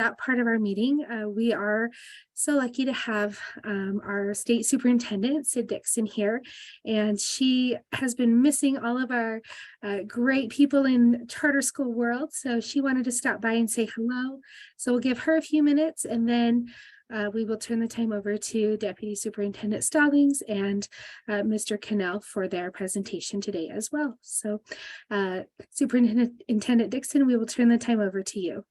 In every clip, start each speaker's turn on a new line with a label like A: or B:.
A: that part of our meeting. We are so lucky to have our state superintendent, Sid Dixon, here, and she has been missing all of our great people in charter school world. So she wanted to stop by and say hello. So we'll give her a few minutes, and then we will turn the time over to Deputy Superintendent Stallings and Mr. Cannell for their presentation today as well. So Superintendent Dixon, we will turn the time over to you.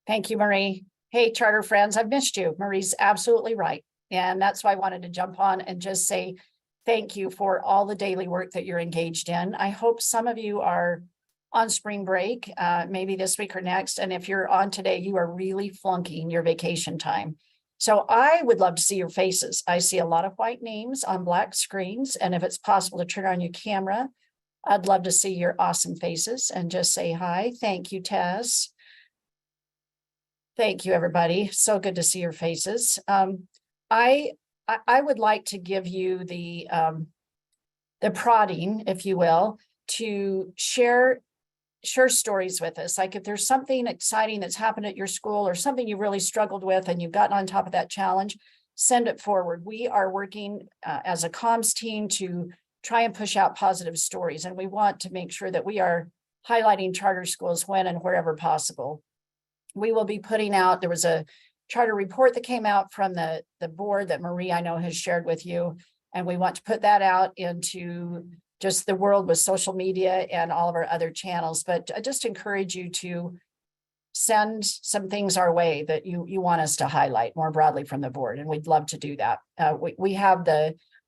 B: Thank you, Marie. Hey, charter friends, I've missed you. Marie's absolutely right. And that's why I wanted to jump on and just say thank you for all the daily work that you're engaged in. I hope some of you are on spring break, maybe this week or next. And if you're on today, you are really flunking your vacation time. So I would love to see your faces. I see a lot of white names on black screens. And if it's possible to turn on your camera, I'd love to see your awesome faces and just say hi. Thank you, Taz. Thank you, everybody. So good to see your faces. I would like to give you the prodding, if you will, to share stories with us. Like if there's something exciting that's happened at your school or something you really struggled with and you've gotten on top of that challenge, send it forward. We are working as a comms team to try and push out positive stories. And we want to make sure that we are highlighting charter schools when and wherever possible. We will be putting out, there was a charter report that came out from the board that Marie, I know, has shared with you. And we want to put that out into just the world with social media and all of our other channels. But I just encourage you to send some things our way that you want us to highlight more broadly from the board. And we'd love to do that. We have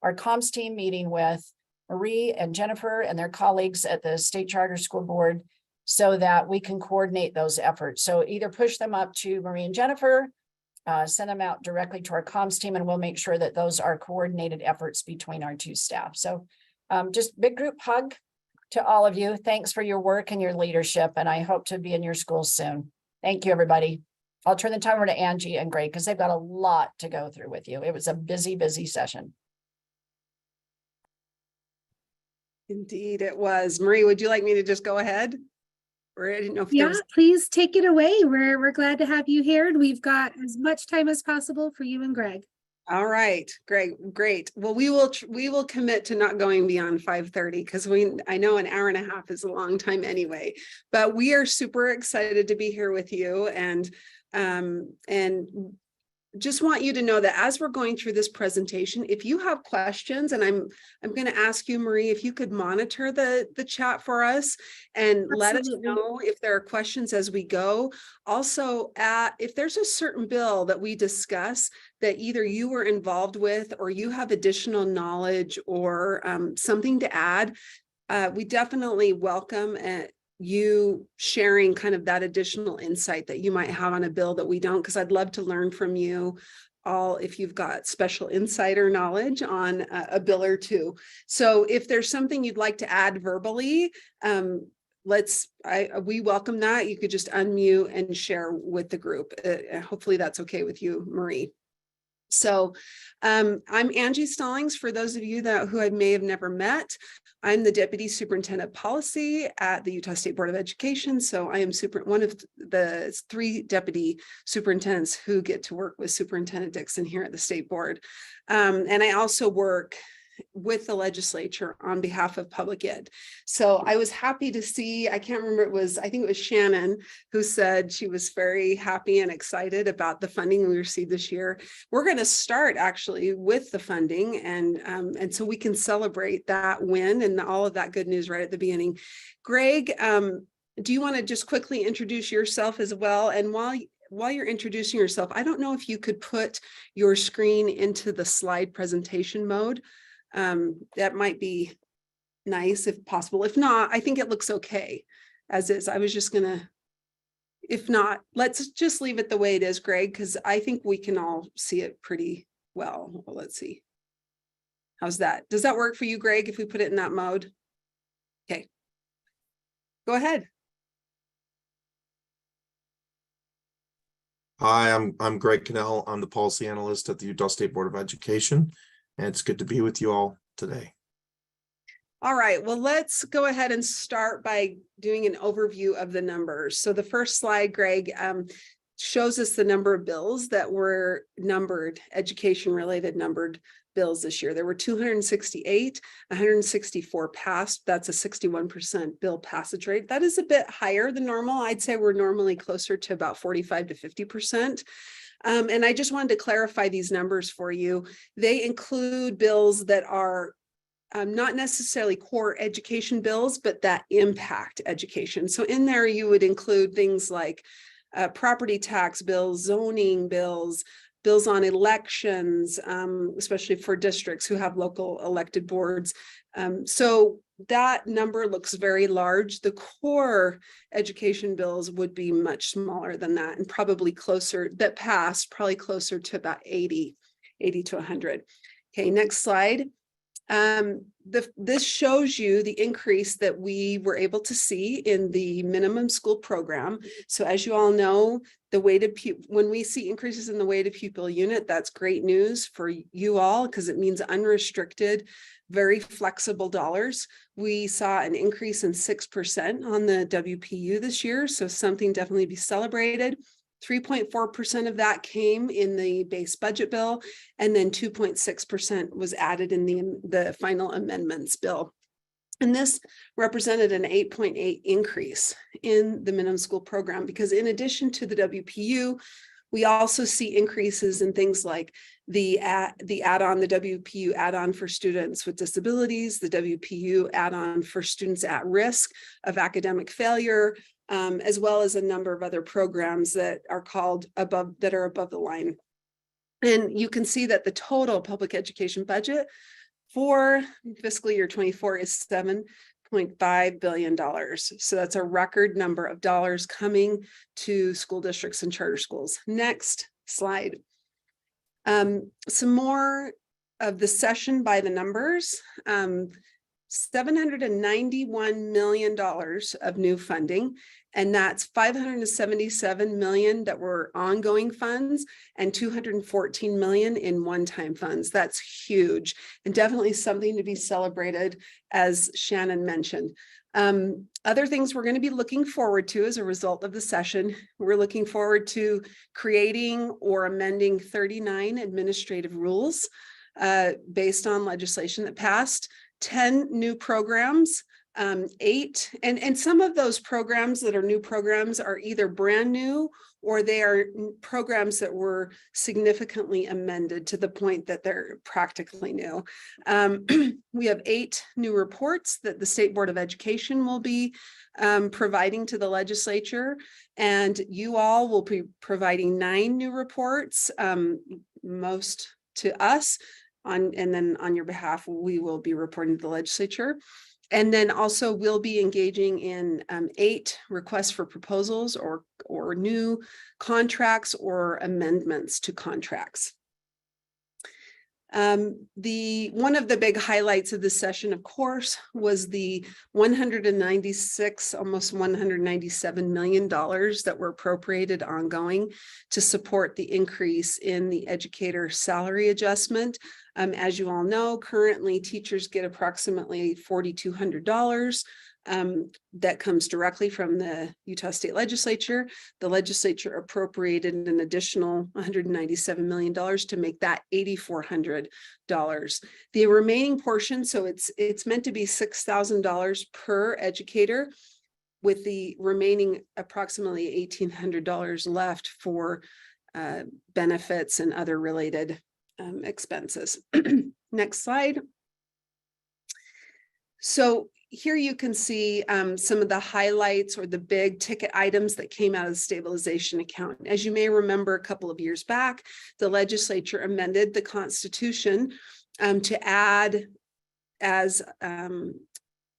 B: our comms team meeting with Marie and Jennifer and their colleagues at the State Charter School Board so that we can coordinate those efforts. So either push them up to Marie and Jennifer, send them out directly to our comms team, and we'll make sure that those are coordinated efforts between our two staff. So just big group hug to all of you. Thanks for your work and your leadership, and I hope to be in your schools soon. Thank you, everybody. I'll turn the time over to Angie and Greg because they've got a lot to go through with you. It was a busy, busy session.
C: Indeed, it was. Marie, would you like me to just go ahead? Or I didn't know if
A: please take it away. We're glad to have you here, and we've got as much time as possible for you and Greg.
C: All right, great. Well, we will commit to not going beyond 5:30 because I know an hour and a half is a long time anyway. But we are super excited to be here with you, and just want you to know that as we're going through this presentation, if you have questions, and I'm going to ask you, Marie, if you could monitor the chat for us and let us know if there are questions as we go. Also, if there's a certain bill that we discuss that either you were involved with or you have additional knowledge or something to add, we definitely welcome you sharing kind of that additional insight that you might have on a bill that we don't, because I'd love to learn from you all if you've got special insider knowledge on a bill or two. So if there's something you'd like to add verbally, we welcome that. You could just unmute and share with the group. Hopefully that's okay with you, Marie. So I'm Angie Stallings. For those of you who I may have never met, I'm the Deputy Superintendent of Policy at the Utah State Board of Education. So I am one of the 3 deputy superintendents who get to work with Superintendent Dixon here at the State Board. And I also work with the legislature on behalf of public ed. So I was happy to see, I can't remember, I think it was Shannon who said she was very happy and excited about the funding we received this year. We're going to start actually with the funding, and so we can celebrate that win and all of that good news right at the beginning. Greg, do you want to just quickly introduce yourself as well? And while you're introducing yourself, I don't know if you could put your screen into the slide presentation mode. That might be nice if possible. If not, I think it looks okay as is. I was just gonna, if not, let's just leave it the way it is, Greg, because I think we can all see it pretty well. Well, let's see. How's that? Does that work for you, Greg, if we put it in that mode? Okay. Go ahead.
D: Hi, I'm Greg Cannell. I'm the policy analyst at the Utah State Board of Education, and it's good to be with you all today.
C: All right, well, let's go ahead and start by doing an overview of the numbers. So the first slide, Greg, shows us the number of bills that were numbered, education-related numbered bills this year. There were 268, 164 passed. That's a 61% bill passage rate. That is a bit higher than normal. I'd say we're normally closer to about 45 to 50%. And I just wanted to clarify these numbers for you. They include bills that are not necessarily core education bills, but that impact education. So in there, you would include things like property tax bills, zoning bills, bills on elections, especially for districts who have local elected boards. So that number looks very large. The core education bills would be much smaller than that, and probably closer, that passed, probably closer to about 80 to 100. Okay, next slide. This shows you the increase that we were able to see in the minimum school program. So as you all know, the weighted when we see increases in the weighted pupil unit, that's great news for you all because it means unrestricted, very flexible dollars. We saw an increase in 6% on the WPU this year, so something definitely to be celebrated. 3.4% of that came in the base budget bill, and then 2.6% was added in the final amendments bill. And this represented an 8.8 increase in the minimum school program, because in addition to the WPU, we also see increases in things like the add-on, the WPU add-on for students with disabilities, the WPU add-on for students at risk of academic failure, as well as a number of other programs that are above the line. And you can see that the total public education budget for fiscal year 24 is $7.5 billion. So that's a record number of dollars coming to school districts and charter schools. Next slide. Some more of the session by the numbers. $791 million of new funding, and that's $577 million that were ongoing funds and $214 million in one-time funds. That's huge and definitely something to be celebrated, as Shannon mentioned. Other things we're going to be looking forward to as a result of the session, we're looking forward to creating or amending 39 administrative rules based on legislation that passed, 10 new programs, 8, and some of those programs that are new programs are either brand new or they are programs that were significantly amended to the point that they're practically new. We have 8 new reports that the State Board of Education will be providing to the legislature, and you all will be providing 9 new reports, most to us. And then on your behalf, we will be reporting to the legislature. And then also we'll be engaging in 8 requests for proposals or new contracts or amendments to contracts. One of the big highlights of this session, of course, was the almost $197 million that were appropriated ongoing to support the increase in the educator salary adjustment. As you all know, currently teachers get approximately $4,200. That comes directly from the Utah State Legislature. The legislature appropriated an additional $197 million to make that $8,400. The remaining portion, so it's meant to be $6,000 per educator, with the remaining approximately $1,800 left for benefits and other related expenses. Next slide. So here you can see some of the highlights or the big ticket items that came out of the stabilization account. As you may remember, a couple of years back, the legislature amended the Constitution to add as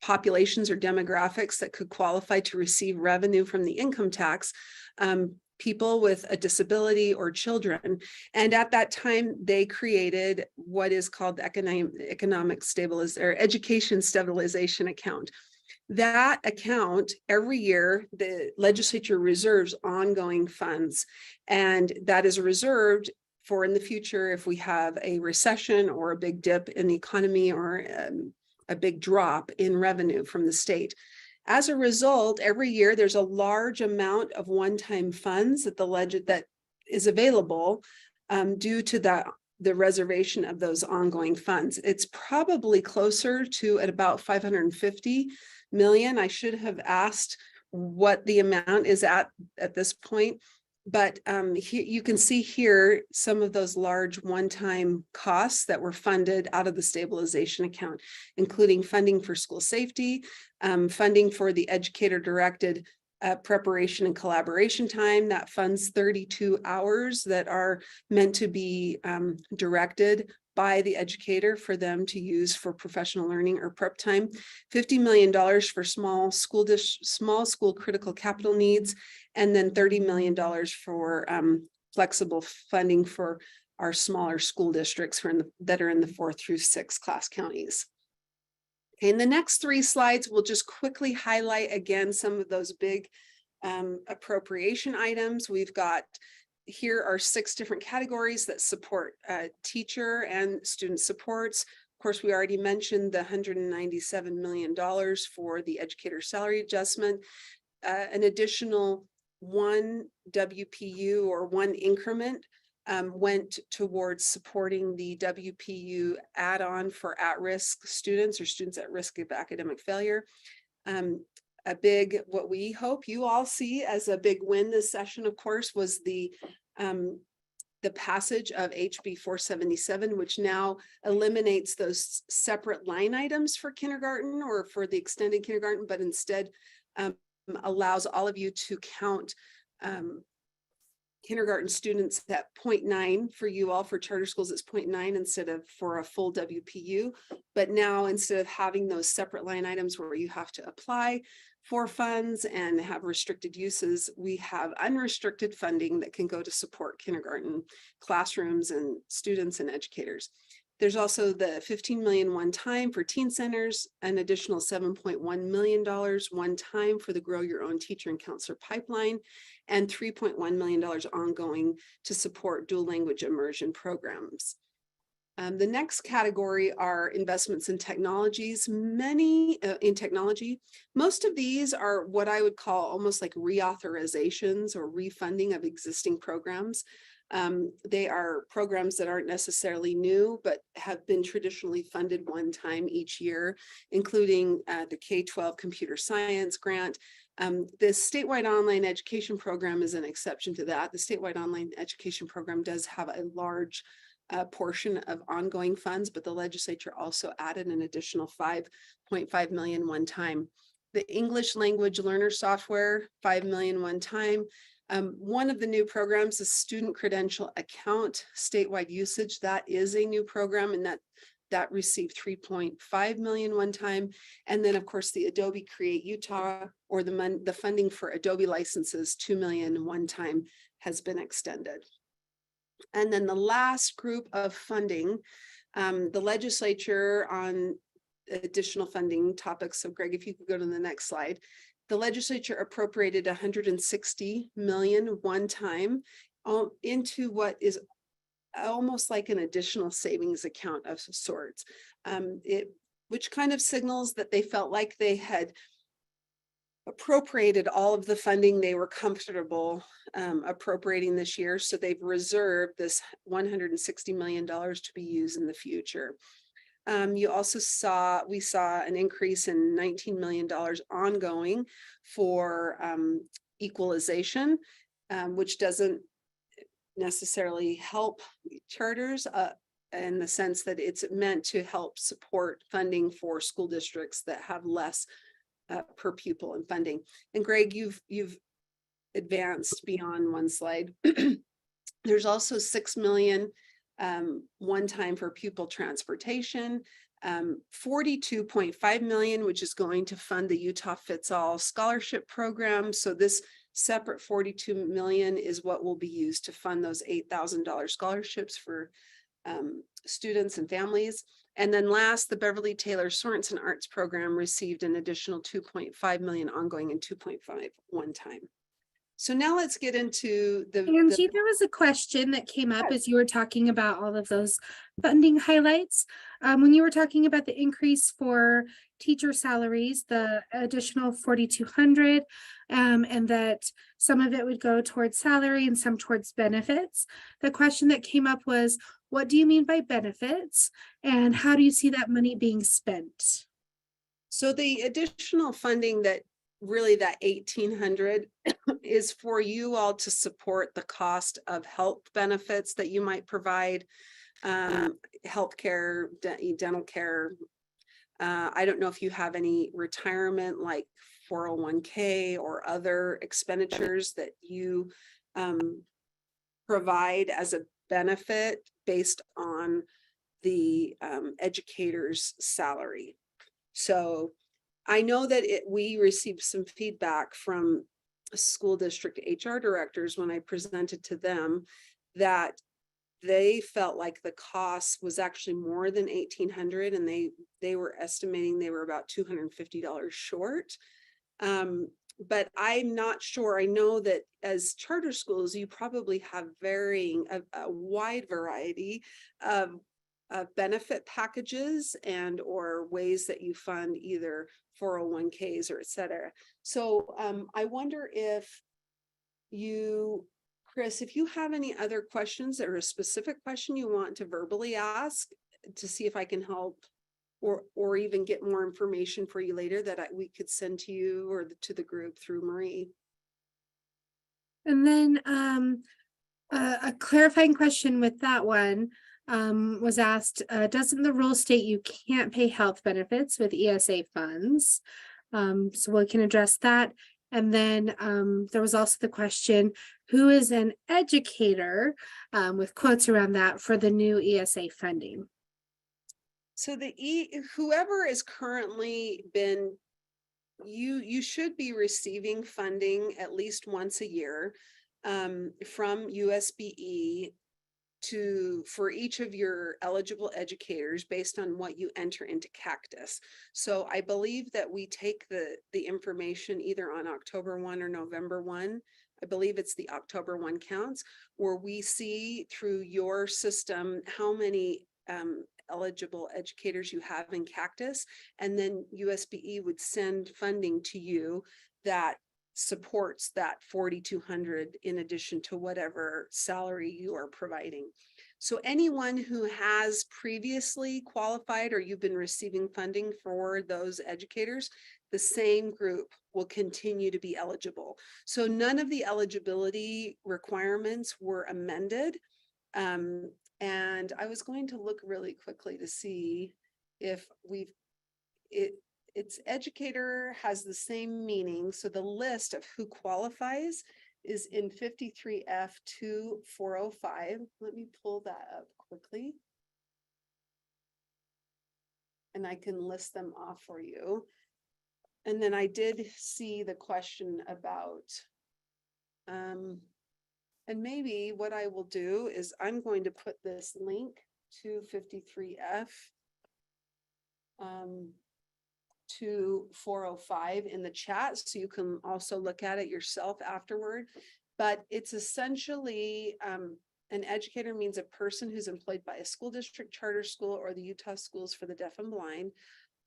C: populations or demographics that could qualify to receive revenue from the income tax, people with a disability or children. And at that time, they created what is called the economic stabilization or education stabilization account. That account, every year, the legislature reserves ongoing funds, and that is reserved for in the future if we have a recession or a big dip in the economy or a big drop in revenue from the state. As a result, every year there's a large amount of one-time funds that that is available due to the reservation of those ongoing funds. It's probably closer to at about 550 million. I should have asked what the amount is at this point. But you can see here some of those large one-time costs that were funded out of the stabilization account, including funding for school safety, funding for the educator-directed preparation and collaboration time that funds 32 hours that are meant to be directed by the educator for them to use for professional learning or prep time, $50 million for small school critical capital needs, and then $30 million for flexible funding for our smaller school districts that are in the 4 through 6 class counties. Okay, in the next 3 slides, we'll just quickly highlight again some of those big appropriation items. We've got here are 6 different categories that support teacher and student supports. Of course, we already mentioned the $197 million for the educator salary adjustment. An additional 1 WPU or 1 increment went towards supporting the WPU add-on for at-risk students or students at risk of academic failure. A big, what we hope you all see as a big win this session, of course, was the passage of HB 477, which now eliminates those separate line items for kindergarten or for the extended kindergarten, but instead allows all of you to count kindergarten students at 0.9 for you all. For charter schools, it's 0.9 instead of for a full WPU. But now, instead of having those separate line items where you have to apply for funds and have restricted uses, we have unrestricted funding that can go to support kindergarten classrooms and students and educators. There's also the $15 million one time for teen centers, an additional $7.1 million one time for the Grow Your Own Teacher and Counselor pipeline, and $3.1 million ongoing to support dual language immersion programs. The next category are investments in technologies, in technology. Most of these are what I would call almost like reauthorizations or refunding of existing programs. They are programs that aren't necessarily new, but have been traditionally funded one time each year, including the K-12 computer science grant. This statewide online education program is an exception to that. The statewide online education program does have a large portion of ongoing funds, but the legislature also added an additional $5.5 million one time. The English language learner software, $5 million one time. One of the new programs is student credential account statewide usage. That is a new program, and that received $3.5 million one time. And then, of course, the Adobe Create Utah, or the funding for Adobe licenses, $2 million one time, has been extended. And then the last group of funding, the legislature on additional funding topics. So Greg, if you could go to the next slide. The legislature appropriated $160 million one time into what is almost like an additional savings account of sorts, which kind of signals that they felt like they had appropriated all of the funding they were comfortable appropriating this year. So they've reserved this $160 million to be used in the future. You also we saw an increase in $19 million ongoing for equalization, which doesn't necessarily help charters in the sense that it's meant to help support funding for school districts that have less per pupil in funding. And Greg, you've advanced beyond one slide. There's also $6 million one time for pupil transportation, $42.5 million, which is going to fund the Utah Fits All scholarship program. So this separate $42 million is what will be used to fund those $8,000 scholarships for students and families. And then last, the Beverly Taylor Sorensen Arts Program received an additional $2.5 million ongoing and $2.5 one time. So now let's get into
A: Angie, there was a question that came up as you were talking about all of those funding highlights. When you were talking about the increase for teacher salaries, the additional 4,200, and that some of it would go towards salary and some towards benefits. The question that came up was, what do you mean by benefits? And how do you see that money being spent?
C: So the additional funding that really that 1,800 is for you all to support the cost of health benefits that you might provide, healthcare, dental care. I don't know if you have any retirement like 401k or other expenditures that you provide as a benefit based on the educator's salary. So I know that we received some feedback from school district HR directors when I presented to them that they felt like the cost was actually more than 1,800, and they were estimating they were about $250 short. But I'm not sure. I know that as charter schools, you probably have a wide variety of benefit packages and or ways that you fund either 401ks or et cetera. So I wonder if Chris, if you have any other questions or a specific question you want to verbally ask to see if I can help or even get more information for you later that we could send to you or to the group through Marie.
A: And then a clarifying question with that one was asked, doesn't the rule state you can't pay health benefits with ESA funds? So we can address that. And then there was also the question, who is an educator, with quotes around that for the new ESA funding?
C: So whoever is currently been, you should be receiving funding at least once a year from USBE for each of your eligible educators based on what you enter into Cactus. So I believe that we take the information either on October 1 or November 1. I believe it's the October 1 counts, where we see through your system how many eligible educators you have in Cactus, and then USBE would send funding to you that supports that 4,200 in addition to whatever salary you are providing. So anyone who has previously qualified or you've been receiving funding for those educators, the same group will continue to be eligible. So none of the eligibility requirements were amended. And I was going to look really quickly to see if its educator has the same meaning. So the list of who qualifies is in 53F2405. Let me pull that up quickly. And I can list them off for you. And then I did see the question about, and maybe what I will do is I'm going to put this link to 53F to 405 in the chat, so you can also look at it yourself afterward. But it's essentially an educator means a person who's employed by a school district, charter school, or the Utah Schools for the Deaf and Blind,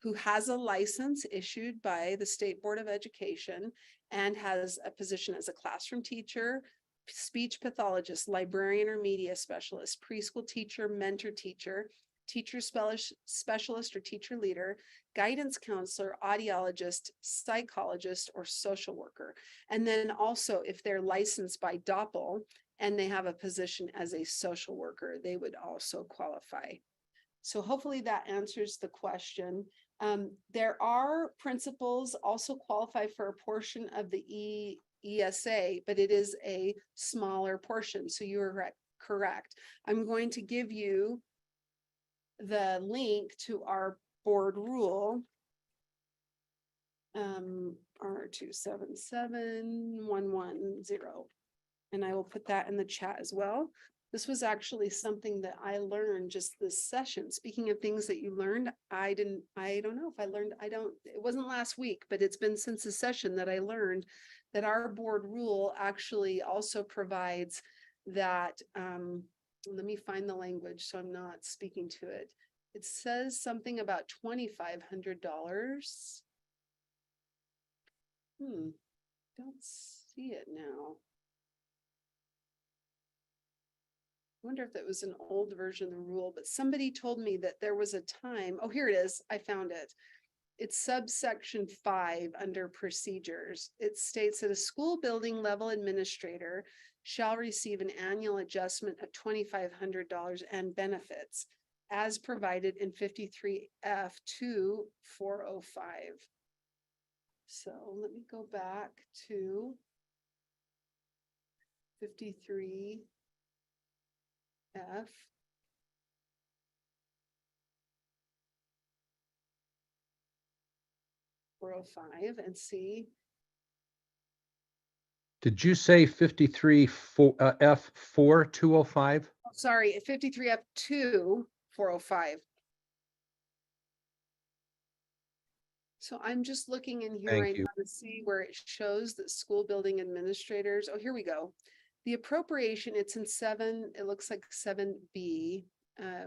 C: who has a license issued by the State Board of Education and has a position as a classroom teacher, speech pathologist, librarian or media specialist, preschool teacher, mentor teacher, teacher specialist or teacher leader, guidance counselor, audiologist, psychologist, or social worker. And then also if they're licensed by DOPL and they have a position as a social worker, they would also qualify. So hopefully that answers the question. There are principals also qualify for a portion of the ESA, but it is a smaller portion. So you are correct. I'm going to give you the link to our board rule, R277110, and I will put that in the chat as well. This was actually something that I learned just this session. Speaking of things that you learned, I don't know if I learned, it wasn't last week, but it's been since the session that I learned that our board rule actually also provides that, let me find the language so I'm not speaking to it. It says something about $2,500. Don't see it now. I wonder if that was an old version of the rule, but somebody told me that there was a time, oh, here it is, I found it. It's subsection 5 under procedures. It states that a school building level administrator shall receive an annual adjustment of $2,500 and benefits as provided in 53F2 405. So let me go back to 53F. 405 and see.
E: Did you say 53 F4 205?
C: Sorry, 53F2 405. So I'm just looking in here
E: Thank
C: right
E: you.
C: now to see where it shows that school building administrators. Oh, here we go. The appropriation, it's in 7, it looks like 7B,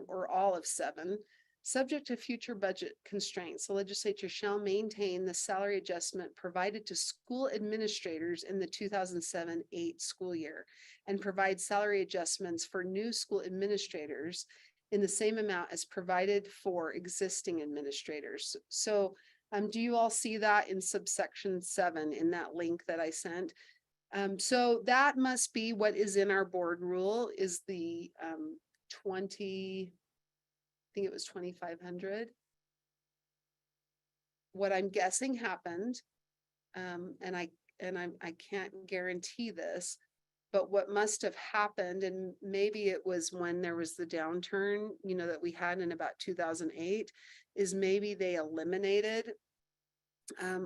C: or all of 7. Subject to future budget constraints, the legislature shall maintain the salary adjustment provided to school administrators in the 2007-8 school year and provide salary adjustments for new school administrators in the same amount as provided for existing administrators. So do you all see that in subsection 7 in that link that I sent? So that must be what is in our board rule is the 20, I think it was 2,500. What I'm guessing happened, and I can't guarantee this, but what must have happened, and maybe it was when there was the downturn, you know, that we had in about 2008, is maybe they eliminated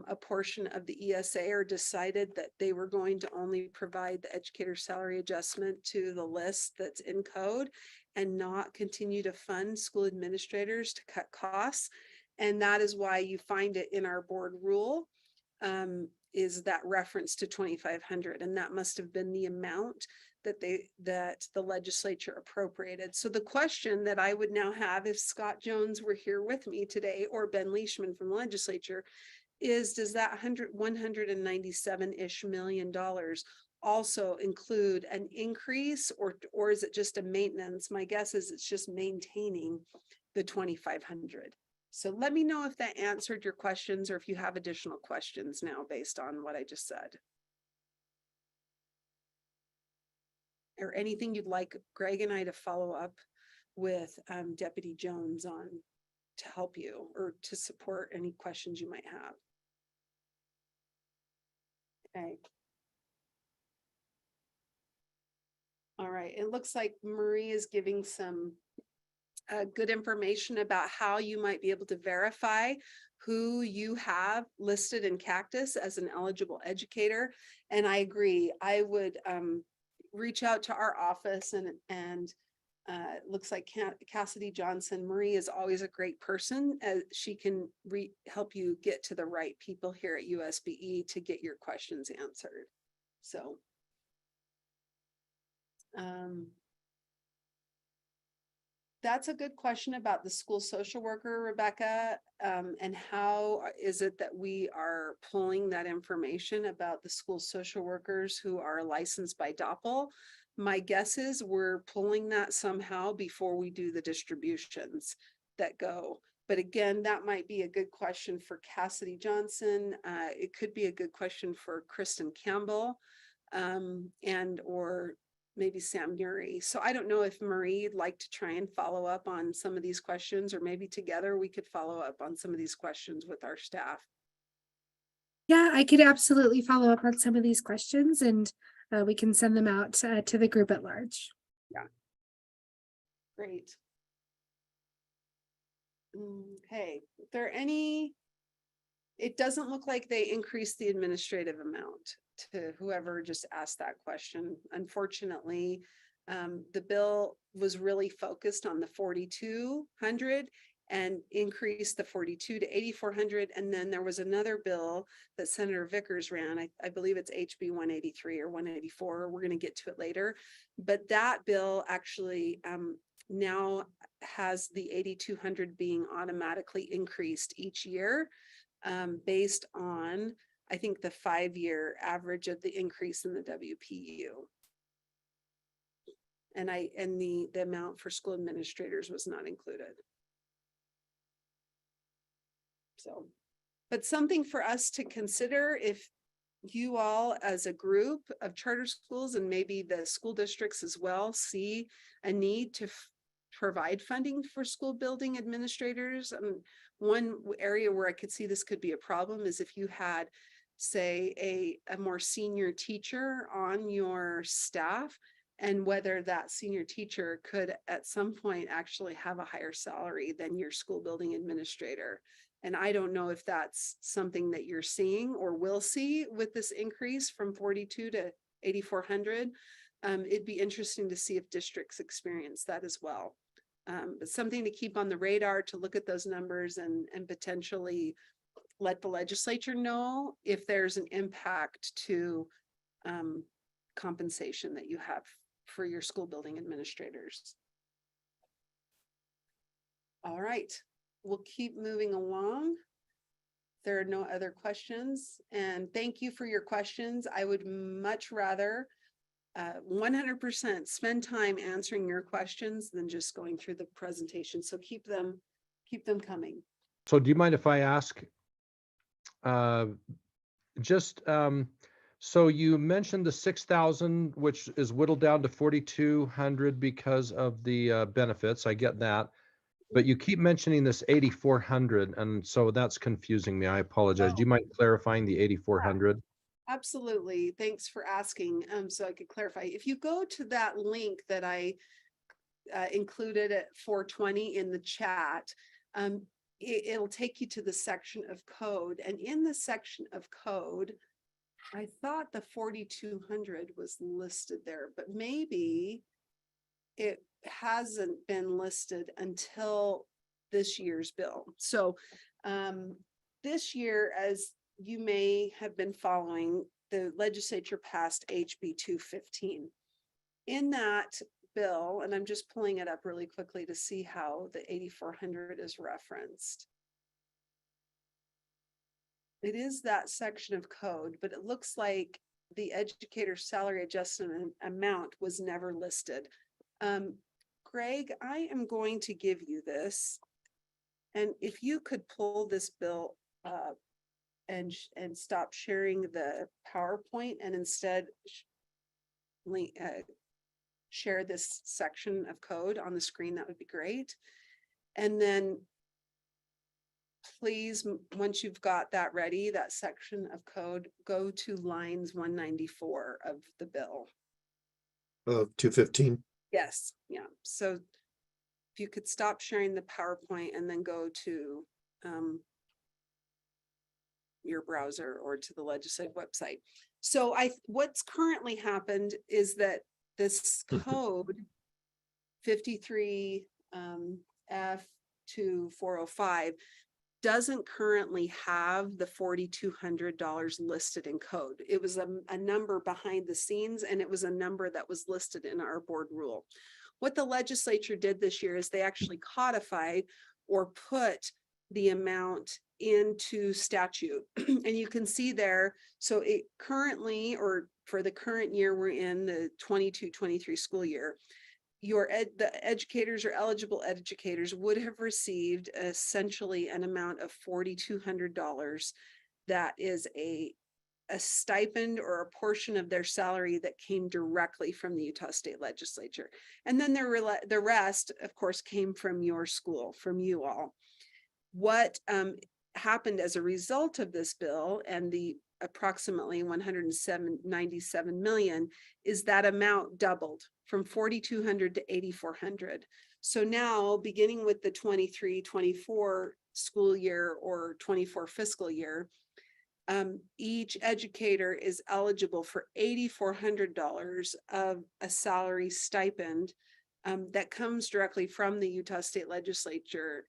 C: a portion of the ESA or decided that they were going to only provide the educator salary adjustment to the list that's in code and not continue to fund school administrators to cut costs. And that is why you find it in our board rule, is that reference to 2,500. And that must have been the amount that the legislature appropriated. So the question that I would now have if Scott Jones were here with me today or Ben Leishman from the legislature is, does that $197-ish million also include an increase or is it just a maintenance? My guess is it's just maintaining the 2,500. So let me know if that answered your questions or if you have additional questions now based on what I just said. Or anything you'd like Greg and I to follow up with Deputy Jones on to help you or to support any questions you might have. Okay. All right, it looks like Marie is giving some good information about how you might be able to verify who you have listed in Cactus as an eligible educator. And I agree, I would reach out to our office and it looks like Cassidy Johnson. Marie is always a great person as she can help you get to the right people here at USBE to get your questions answered. So that's a good question about the school social worker, Rebecca, and how is it that we are pulling that information about the school social workers who are licensed by DOPL? My guess is we're pulling that somehow before we do the distributions that go. But again, that might be a good question for Cassidy Johnson. It could be a good question for Kristen Campbell and or maybe Sam Nuri. So I don't know if Marie would like to try and follow up on some of these questions, or maybe together we could follow up on some of these questions with our staff.
A: Yeah, I could absolutely follow up on some of these questions and we can send them out to the group at large.
C: Yeah. Great. Okay, if there are any, it doesn't look like they increased the administrative amount to whoever just asked that question. Unfortunately, the bill was really focused on the 4,200 and increase the 42 to 8,400. And then there was another bill that Senator Vickers ran. I believe it's HB 183 or 184. We're going to get to it later. But that bill actually now has the 8,200 being automatically increased each year based on, I think, the 5-year average of the increase in the WPU. And the amount for school administrators was not included. So, but something for us to consider if you all as a group of charter schools and maybe the school districts as well see a need to provide funding for school building administrators. One area where I could see this could be a problem is if you had, say, a more senior teacher on your staff, and whether that senior teacher could at some point actually have a higher salary than your school building administrator. And I don't know if that's something that you're seeing or will see with this increase from 42 to 8,400. It'd be interesting to see if districts experience that as well. But something to keep on the radar, to look at those numbers and potentially let the legislature know if there's an impact to compensation that you have for your school building administrators. All right, we'll keep moving along. There are no other questions, and thank you for your questions. I would much rather 100% spend time answering your questions than just going through the presentation. So keep them coming.
E: So do you mind if I ask? So you mentioned the 6,000, which is whittled down to 4,200 because of the benefits. I get that. But you keep mentioning this 8,400, and so that's confusing me. I apologize. Do you mind clarifying the 8,400?
C: Absolutely. Thanks for asking. So I could clarify. If you go to that link that I included at 420 in the chat, it'll take you to the section of code. And in the section of code, I thought the 4,200 was listed there, but maybe it hasn't been listed until this year's bill. So this year, as you may have been following, the legislature passed HB 215. In that bill, and I'm just pulling it up really quickly to see how the 8,400 is referenced. It is that section of code, but it looks like the educator salary adjustment amount was never listed. Greg, I am going to give you this. And if you could pull this bill up and stop sharing the PowerPoint and instead share this section of code on the screen, that would be great. And then please, once you've got that ready, that section of code, go to lines 194 of the bill.
D: 215.
C: Yes, yeah. So if you could stop sharing the PowerPoint and then go to your browser or to the legislative website. So what's currently happened is that this code 53 F2405 doesn't currently have the $4,200 listed in code. It was a number behind the scenes, and it was a number that was listed in our board rule. What the legislature did this year is they actually codified or put the amount into statute. And you can see there, so it currently, or for the current year, we're in the 22-23 school year, the educators or eligible educators would have received essentially an amount of $4,200 that is a stipend or a portion of their salary that came directly from the Utah State Legislature. And then the rest, of course, came from your school, from you all. What happened as a result of this bill and the approximately 197 million is that amount doubled from 4,200 to 8,400. So now, beginning with the 23-24 school year or 24 fiscal year, each educator is eligible for $8,400 of a salary stipend that comes directly from the Utah State Legislature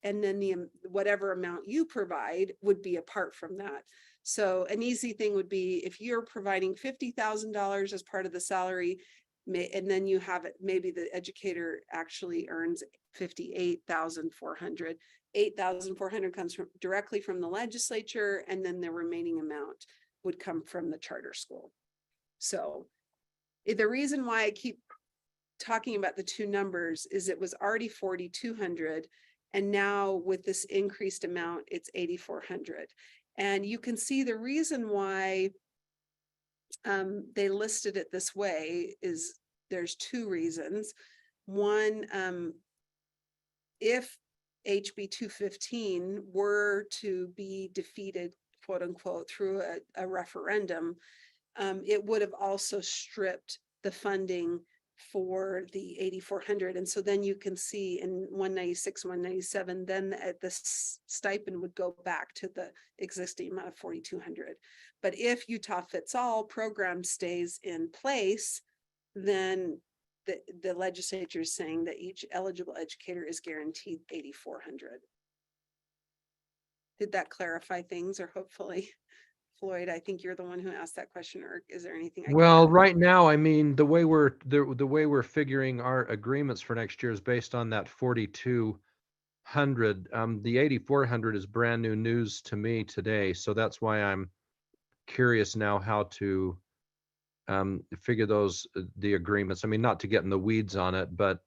C: and then whatever amount you provide would be apart from that. So an easy thing would be if you're providing $50,000 as part of the salary, and then you have it, maybe the educator actually earns 58,400. 8,400 comes directly from the legislature, and then the remaining amount would come from the charter school. So the reason why I keep talking about the two numbers is it was already 4,200, and now with this increased amount, it's 8,400. And you can see the reason why they listed it this way is there's two reasons. One, if HB 215 were to be defeated, quote unquote, through a referendum, it would have also stripped the funding for the 8,400. And so then you can see in 196, 197, then the stipend would go back to the existing amount of 4,200. But if Utah Fits All program stays in place, then the legislature is saying that each eligible educator is guaranteed 8,400. Did that clarify things? Or hopefully, Floyd, I think you're the one who asked that question, or is there anything I can
E: Well,
C: add?
E: right now, I mean, the way we're figuring our agreements for next year is based on that 4,200. The 8,400 is brand new news to me today, so that's why I'm curious now how to figure the agreements. I mean, not to get in the weeds on it, but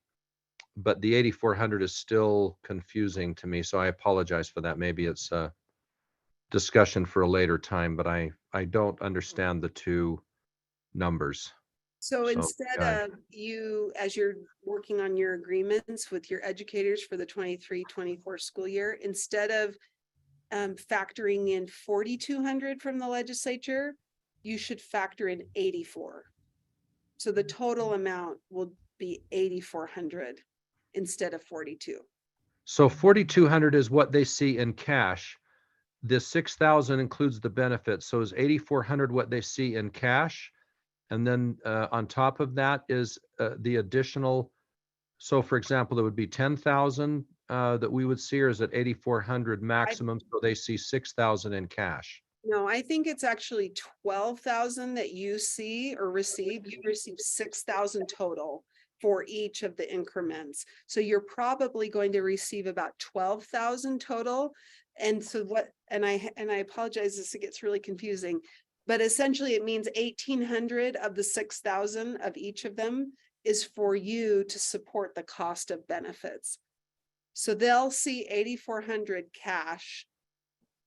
E: the 8,400 is still confusing to me, so I apologize for that. Maybe it's a discussion for a later time, but I don't understand the two numbers.
C: So
E: So,
C: instead
E: yeah.
C: of you, as you're working on your agreements with your educators for the 23-24 school year, instead of factoring in 4,200 from the legislature, you should factor in 84. So the total amount will be 8,400 instead of 42.
E: So 4,200 is what they see in cash. The 6,000 includes the benefits. So is 8,400 what they see in cash? And then on top of that is the additional. So for example, it would be 10,000 that we would see, or is it 8,400 maximum? So they see 6,000 in cash.
C: No, I think it's actually 12,000 that you see or receive. You receive 6,000 total for each of the increments. So you're probably going to receive about 12,000 total. And so and I apologize, this gets really confusing, but essentially it means 1,800 of the 6,000 of each of them is for you to support the cost of benefits. So they'll see 8,400 cash.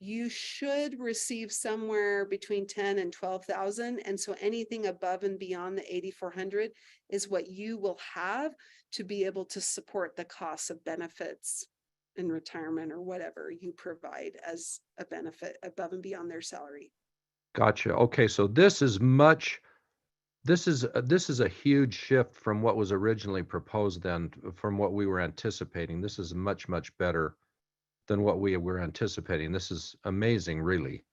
C: You should receive somewhere between 10 and 12,000. And so anything above and beyond the 8,400 is what you will have to be able to support the costs of benefits in retirement or whatever you provide as a benefit above and beyond their salary.
E: Gotcha. Okay, so this is a huge shift from what was originally proposed then, from what we were anticipating. This is much, much better than what we were anticipating. This is amazing, really.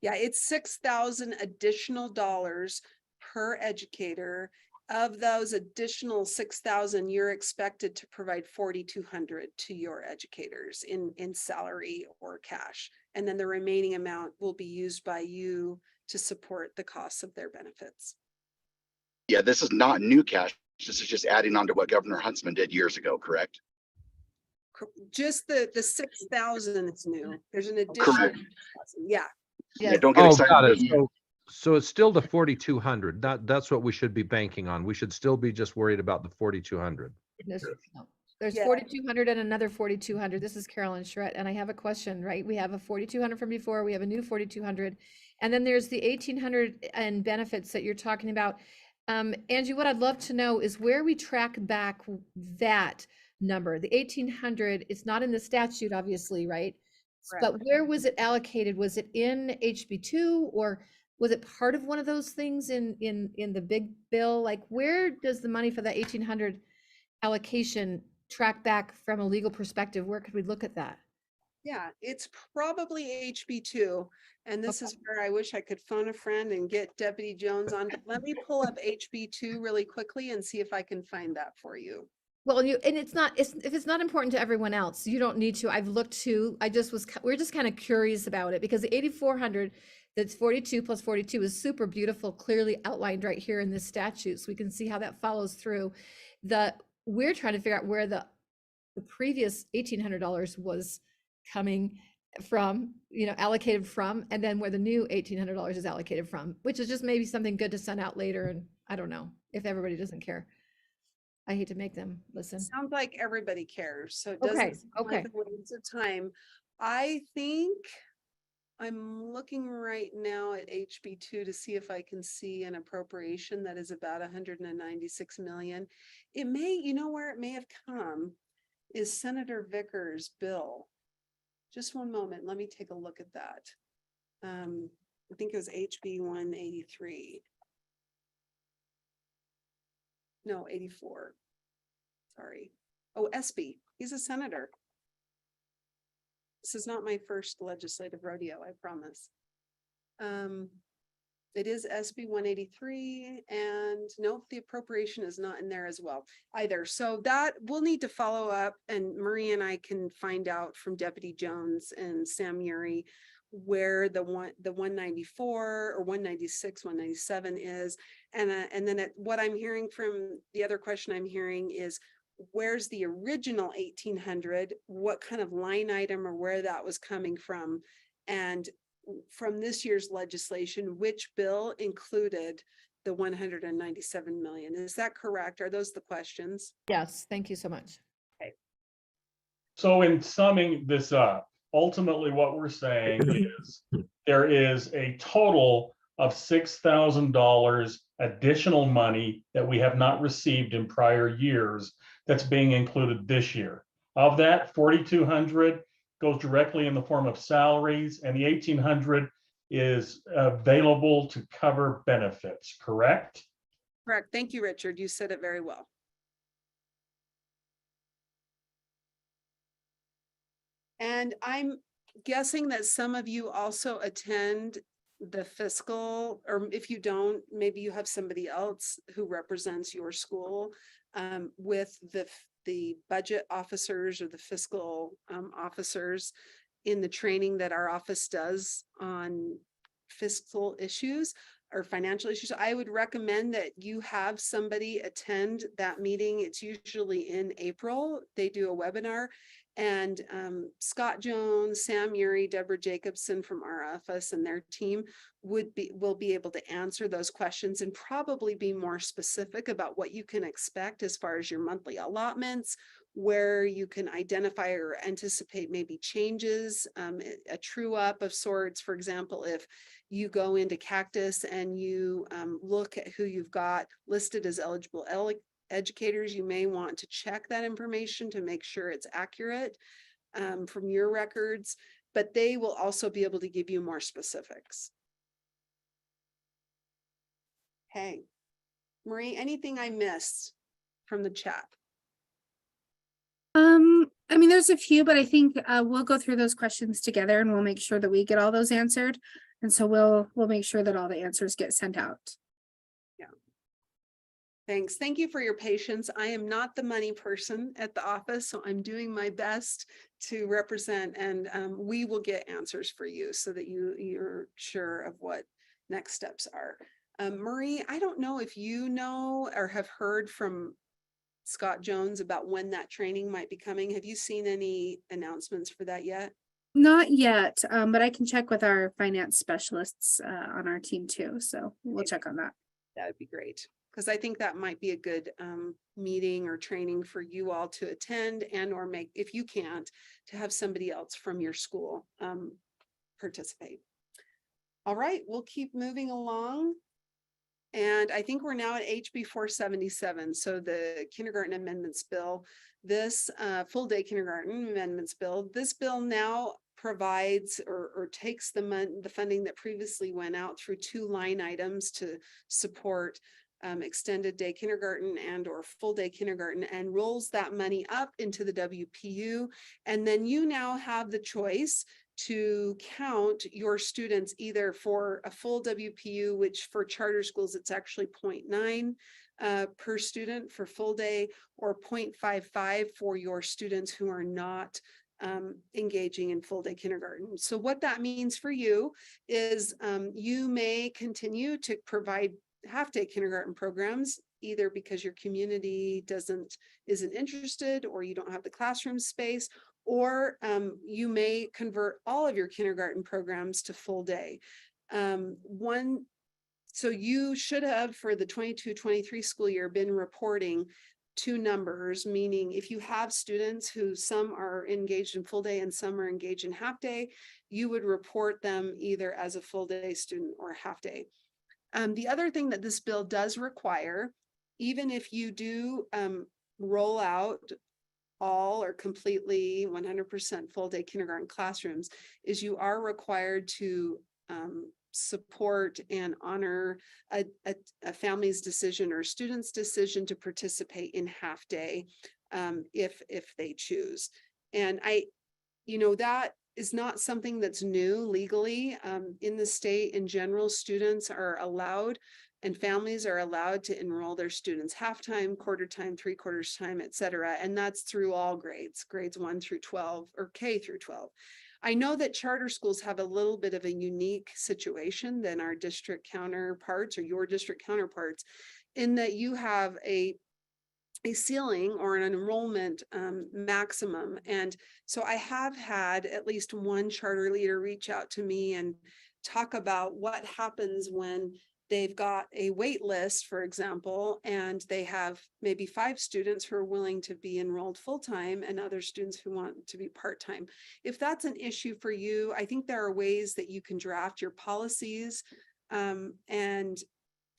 C: Yeah, it's 6,000 additional dollars per educator. Of those additional 6,000, you're expected to provide 4,200 to your educators in salary or cash. And then the remaining amount will be used by you to support the costs of their benefits.
F: Yeah, this is not new cash. This is just adding on to what Governor Huntsman did years ago, correct?
C: Just the 6,000 is new. There's an additional.
F: Correct.
C: 6,000. Yeah.
F: Yeah, don't get
E: Oh,
F: excited.
E: got it. So it's still the 4,200. That's what we should be banking on. We should still be just worried about the 4,200.
G: There's
C: Yeah.
G: 4,200 and another 4,200. This is Carolyn Charette, and I have a question, right? We have a 4,200 from before, we have a new 4,200, and then there's the 1,800 and benefits that you're talking about. Angie, what I'd love to know is where we track back that number. The 1,800, it's not in the statute, obviously, right? But where was it allocated? Was it in HB2, or was it part of one of those things in the big bill? Like, where does the money for that 1,800 allocation track back from a legal perspective? Where could we look at that?
C: Yeah, it's probably HB2. And this is where I wish I could phone a friend and get Deputy Jones on. Let me pull up HB2 really quickly and see if I can find that for you.
G: Well, and it's not, if it's not important to everyone else, you don't need to. I've looked to, we're just kind of curious about it because the 8,400, that's 42 plus 42 is super beautiful, clearly outlined right here in this statute. So we can see how that follows through. We're trying to figure out where the previous $1,800 was coming from, allocated from, and then where the new $1,800 is allocated from, which is just maybe something good to send out later. And I don't know if everybody doesn't care. I hate to make them listen.
C: Sounds like everybody cares, so it
G: Okay,
C: doesn't seem like
G: okay.
C: a waste of time. I think I'm looking right now at HB2 to see if I can see an appropriation that is about 196 million. It may, where it may have come is Senator Vickers' bill. Just one moment, let me take a look at that. I think it was HB 183. No, 84. Sorry. Oh, SB. He's a senator. This is not my first legislative rodeo, I promise. It is SB 183, and nope, the appropriation is not in there as well either. So that we'll need to follow up, and Marie and I can find out from Deputy Jones and Sam Uri where the 194 or 196, 197 is. And then what I'm hearing from the other question I'm hearing is, where's the original 1,800? What kind of line item or where that was coming from? And from this year's legislation, which bill included the 197 million? Is that correct? Are those the questions?
G: Yes, thank you so much.
H: So in summing this up, ultimately what we're saying is there is a total of $6,000 additional money that we have not received in prior years that's being included this year. Of that, 4,200 goes directly in the form of salaries, and the 1,800 is available to cover benefits, correct?
C: Correct. Thank you, Richard. You said it very well. And I'm guessing that some of you also attend the fiscal, or if you don't, maybe you have somebody else who represents your school with the budget officers or the fiscal officers in the training that our office does on fiscal issues or financial issues. I would recommend that you have somebody attend that meeting. It's usually in April. They do a webinar. And Scott Jones, Sam Uri, Deborah Jacobson from our office and their team will be able to answer those questions and probably be more specific about what you can expect as far as your monthly allotments, where you can identify or anticipate maybe changes, a true up of sorts. For example, if you go into Cactus and you look at who you've got listed as eligible educators, you may want to check that information to make sure it's accurate from your records, but they will also be able to give you more specifics. Okay, Marie, anything I missed from the chat?
A: I mean, there's a few, but I think we'll go through those questions together and we'll make sure that we get all those answered. And so we'll make sure that all the answers get sent out.
C: Yeah. Thanks. Thank you for your patience. I am not the money person at the office, so I'm doing my best to represent, and we will get answers for you so that you're sure of what next steps are. Marie, I don't know if you know or have heard from Scott Jones about when that training might be coming. Have you seen any announcements for that yet?
A: Not yet, but I can check with our finance specialists on our team too. So we'll check on that.
C: That would be great, because I think that might be a good meeting or training for you all to attend, and or make, if you can't, to have somebody else from your school participate. All right, we'll keep moving along. And I think we're now at HB 477. So the kindergarten amendments bill, this full day kindergarten amendments bill, this bill now provides or takes the funding that previously went out through two line items to support extended day kindergarten and or full day kindergarten, and rolls that money up into the WPU. And then you now have the choice to count your students either for a full WPU, which for charter schools, it's actually 0.9 per student for full day, or 0.55 for your students who are not engaging in full day kindergarten. So what that means for you is you may continue to provide half-day kindergarten programs, either because your community isn't interested, or you don't have the classroom space, or you may convert all of your kindergarten programs to full day. So you should have, for the 22-23 school year, been reporting two numbers, meaning if you have students who some are engaged in full day and some are engaged in half day, you would report them either as a full day student or half day. The other thing that this bill does require, even if you do roll out all or completely 100% full day kindergarten classrooms, is you are required to support and honor a family's decision or student's decision to participate in half day if they choose. And that is not something that's new legally. In the state in general, students are allowed and families are allowed to enroll their students half-time, quarter-time, three-quarters time, et cetera. And that's through all grades 1 through 12 or K through 12. I know that charter schools have a little bit of a unique situation than our district counterparts or your district counterparts, in that you have a ceiling or an enrollment maximum. And so I have had at least one charter leader reach out to me and talk about what happens when they've got a wait list, for example, and they have maybe 5 students who are willing to be enrolled full-time and other students who want to be part-time. If that's an issue for you, I think there are ways that you can draft your policies and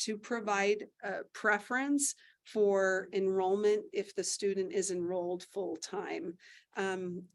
C: to provide a preference for enrollment if the student is enrolled full-time.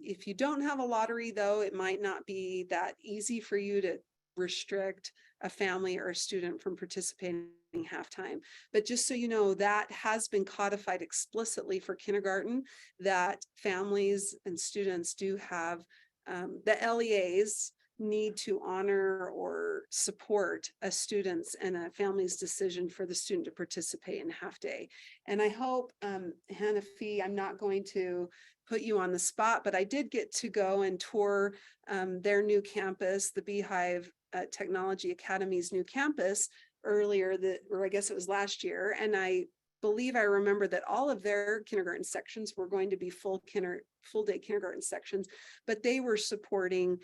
C: If you don't have a lottery, though, it might not be that easy for you to restrict a family or a student from participating half-time. But just so you know, that has been codified explicitly for kindergarten, that families and students do have, the LEAs need to honor or support a student's and a family's decision for the student to participate in half day. And I hope, Hanafi, I'm not going to put you on the spot, but I did get to go and tour their new campus, the Beehive Technology Academy's new campus earlier, or I guess it was last year. And I believe I remember that all of their kindergarten sections were going to be full day kindergarten sections, but they were supporting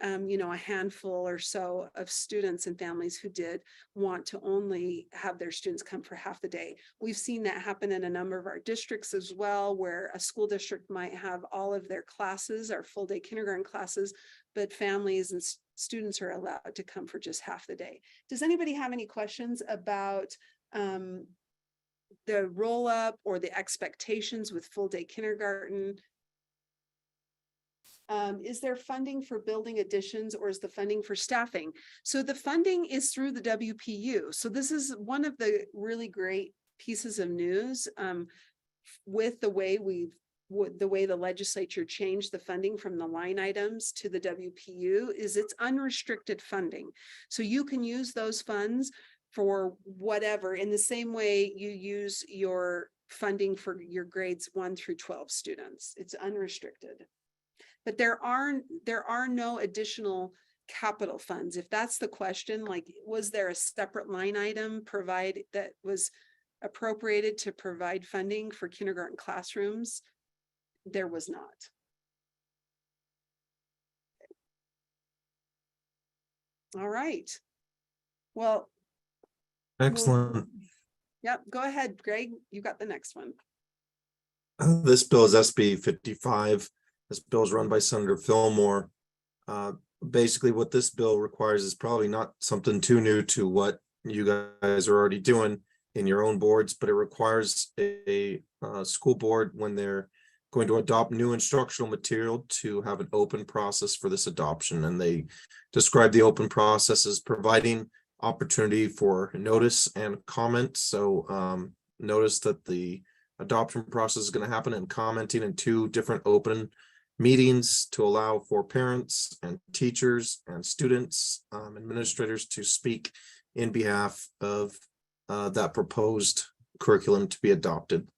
C: a handful or so of students and families who did want to only have their students come for half the day. We've seen that happen in a number of our districts as well, where a school district might have all of their classes, our full day kindergarten classes, but families and students are allowed to come for just half the day. Does anybody have any questions about the roll up or the expectations with full day kindergarten? Is there funding for building additions, or is the funding for staffing? So the funding is through the WPU. So this is one of the really great pieces of news with the way the legislature changed the funding from the line items to the WPU, is it's unrestricted funding. So you can use those funds for whatever, in the same way you use your funding for your grades 1 through 12 students. It's unrestricted. But there are no additional capital funds. If that's the question, like, was there a separate line item that was appropriated to provide funding for kindergarten classrooms? There was not. All right. Well.
D: Excellent.
C: Yep, go ahead, Greg. You got the next one.
D: This bill is SB 55. This bill is run by Senator Fillmore. Basically, what this bill requires is probably not something too new to what you guys are already doing in your own boards, but it requires a school board, when they're going to adopt new instructional material, to have an open process for this adoption. And they describe the open process as providing opportunity for notice and comment. So notice that the adoption process is going to happen, and commenting in 2 different open meetings to allow for parents and teachers and students, administrators to speak in behalf of that proposed curriculum to be adopted.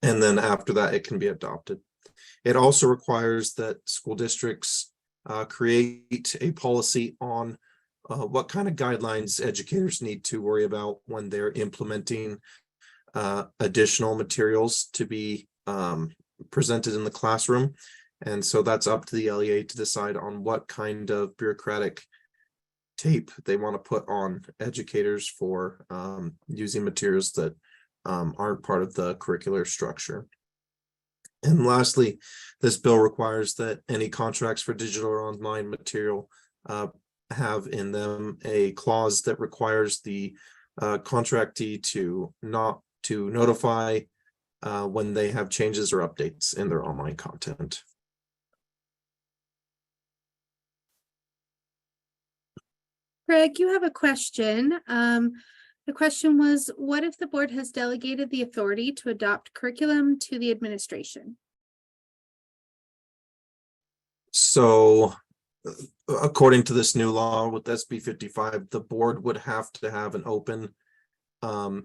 D: And then after that, it can be adopted. It also requires that school districts create a policy on what kind of guidelines educators need to worry about when they're implementing additional materials to be presented in the classroom. And so that's up to the LEA to decide on what kind of bureaucratic tape they want to put on educators for using materials that aren't part of the curricular structure. And lastly, this bill requires that any contracts for digital or online material have in them a clause that requires the contractee to notify when they have changes or updates in their online content.
A: Greg, you have a question. The question was, what if the board has delegated the authority to adopt curriculum to the administration?
D: So according to this new law with SB 55, the board would have to have an open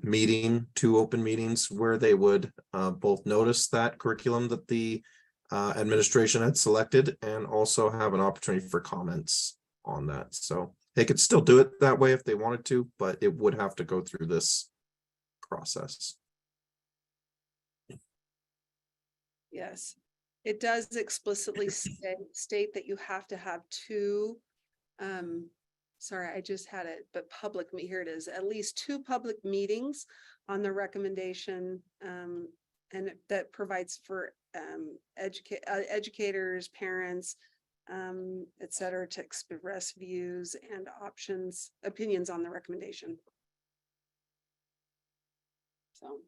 D: meeting, 2 open meetings where they would both notice that curriculum that the administration had selected and also have an opportunity for comments on that. So they could still do it that way if they wanted to, but it would have to go through this process.
C: Yes, it does explicitly state that you have to have 2, sorry, I just had it, but here it is, at least 2 public meetings on the recommendation, and that provides for educators, parents, et cetera, to express views and opinions on the recommendation. So.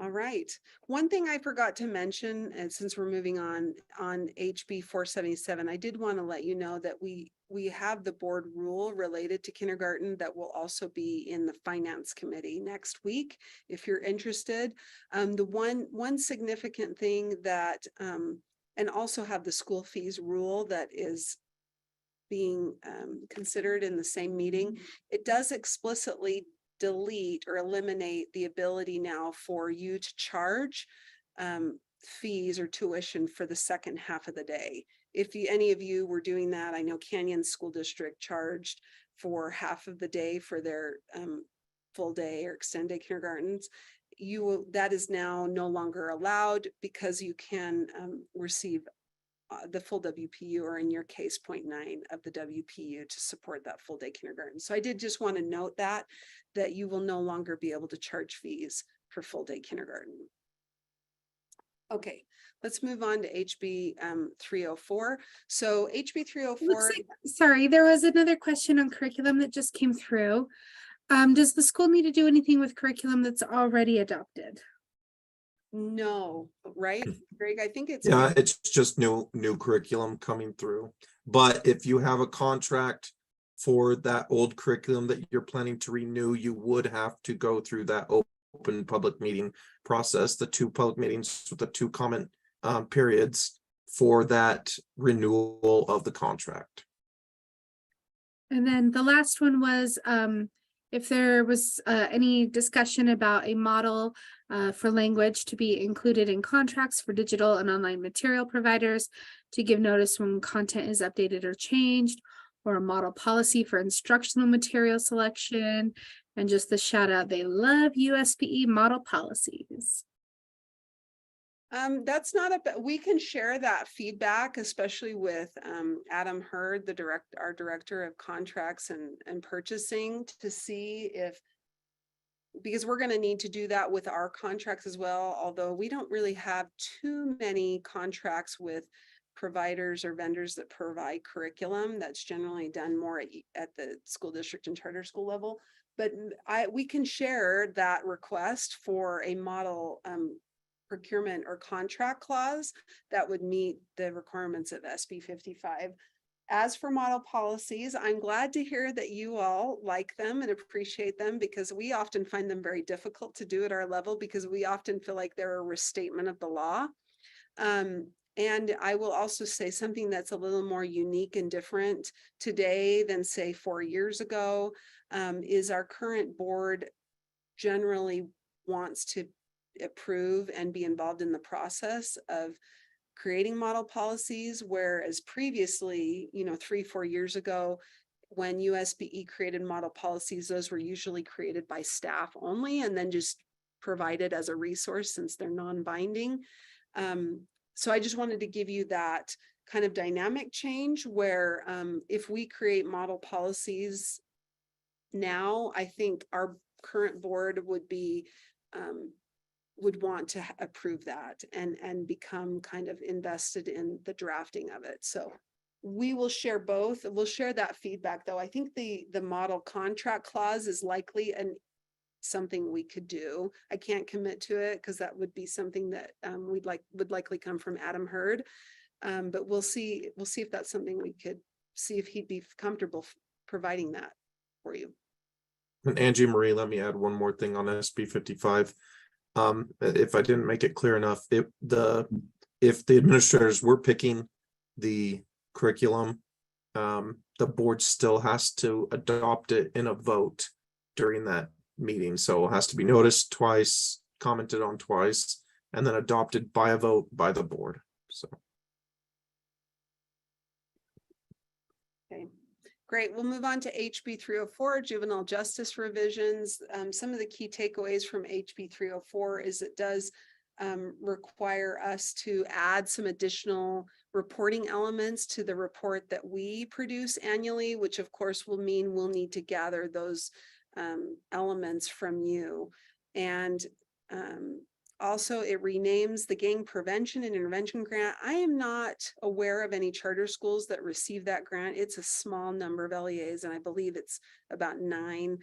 C: All right. One thing I forgot to mention, and since we're moving on HB 477, I did want to let you know that we have the board rule related to kindergarten that will also be in the finance committee next week, if you're interested. The one significant thing that, and also have the school fees rule that is being considered in the same meeting. It does explicitly delete or eliminate the ability now for you to charge fees or tuition for the second half of the day. If any of you were doing that, I know Canyon School District charged for half of the day for their full day or extended kindergartens. That is now no longer allowed because you can receive the full WPU, or in your case 0.9 of the WPU, to support that full day kindergarten. So I did just want to note that you will no longer be able to charge fees for full day kindergarten. Okay, let's move on to HB 304. So HB 304.
A: Sorry, there was another question on curriculum that just came through. Does the school need to do anything with curriculum that's already adopted?
C: No, right, Greg? I think it's.
D: Yeah, it's just new curriculum coming through. But if you have a contract for that old curriculum that you're planning to renew, you would have to go through that open public meeting process, the 2 public meetings with the 2 comment periods for that renewal of the contract.
A: And then the last one was if there was any discussion about a model for language to be included in contracts for digital and online material providers to give notice when content is updated or changed, or a model policy for instructional material selection, and just the shout out, they love USPE model policies.
C: That's not we can share that feedback, especially with Adam Hurd, our director of contracts and purchasing, to see if, because we're going to need to do that with our contracts as well, although we don't really have too many contracts with providers or vendors that provide curriculum. That's generally done more at the school district and charter school level. But we can share that request for a model procurement or contract clause that would meet the requirements of SB 55. As for model policies, I'm glad to hear that you all like them and appreciate them, because we often find them very difficult to do at our level, because we often feel like they're a restatement of the law. And I will also say something that's a little more unique and different today than say 4 years ago, is our current board generally wants to approve and be involved in the process of creating model policies, whereas previously, 3-4 years ago, when USBE created model policies, those were usually created by staff only and then just provided as a resource since they're non-binding. So I just wanted to give you that kind of dynamic change where if we create model policies now, I think our current board would be would want to approve that and become kind of invested in the drafting of it. So we will share both. We'll share that feedback, though. I think the model contract clause is likely something we could do. I can't commit to it because that would be something that would likely come from Adam Hurd. But we'll see if that's something we could see if he'd be comfortable providing that for you.
D: And Angie Marie, let me add one more thing on SB 55. If I didn't make it clear enough, if the administrators were picking the curriculum, the board still has to adopt it in a vote during that meeting. So it has to be noticed twice, commented on twice, and then adopted by a vote by the board. So.
C: Okay, great. We'll move on to HB 304, juvenile justice revisions. Some of the key takeaways from HB 304 is it does require us to add some additional reporting elements to the report that we produce annually, which of course will mean we'll need to gather those elements from you. And also it renames the gang prevention and intervention grant. I am not aware of any charter schools that receive that grant. It's a small number of LEAs, and I believe it's about 9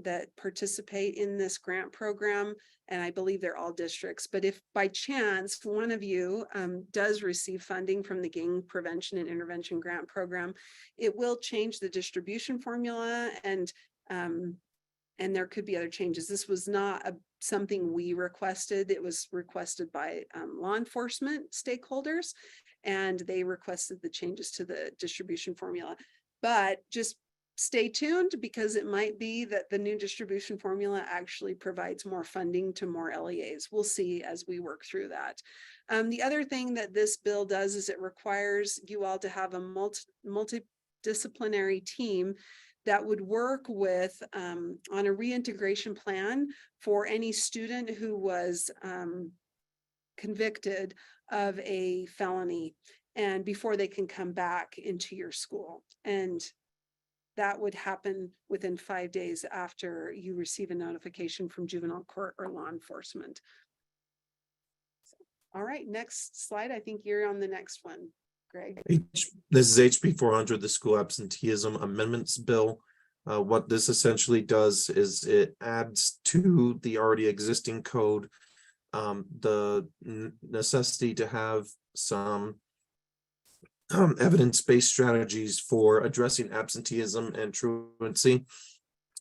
C: that participate in this grant program. And I believe they're all districts. But if by chance one of you does receive funding from the gang prevention and intervention grant program, it will change the distribution formula and there could be other changes. This was not something we requested. It was requested by law enforcement stakeholders, and they requested the changes to the distribution formula. But just stay tuned because it might be that the new distribution formula actually provides more funding to more LEAs. We'll see as we work through that. The other thing that this bill does is it requires you all to have a multidisciplinary team that would work with on a reintegration plan for any student who was convicted of a felony and before they can come back into your school. And that would happen within 5 days after you receive a notification from juvenile court or law enforcement. All right, next slide. I think you're on the next one, Greg.
D: This is HB 400, the School Absenteeism Amendments Bill. What this essentially does is it adds to the already existing code the necessity to have some evidence-based strategies for addressing absenteeism and truancy.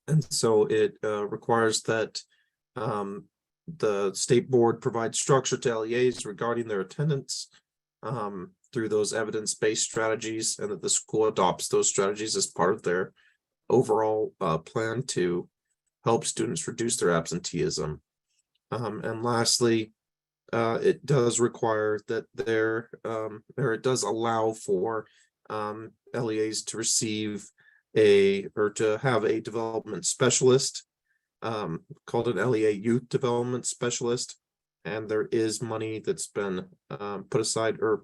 D: And so it requires that the state board provide structure to LEAs regarding their attendance through those evidence-based strategies, and that the school adopts those strategies as part of their overall plan to help students reduce their absenteeism. And lastly, it does require that or it does allow for LEAs to receive or to have a development specialist called an LEA Youth Development Specialist. And there is money that's been put aside or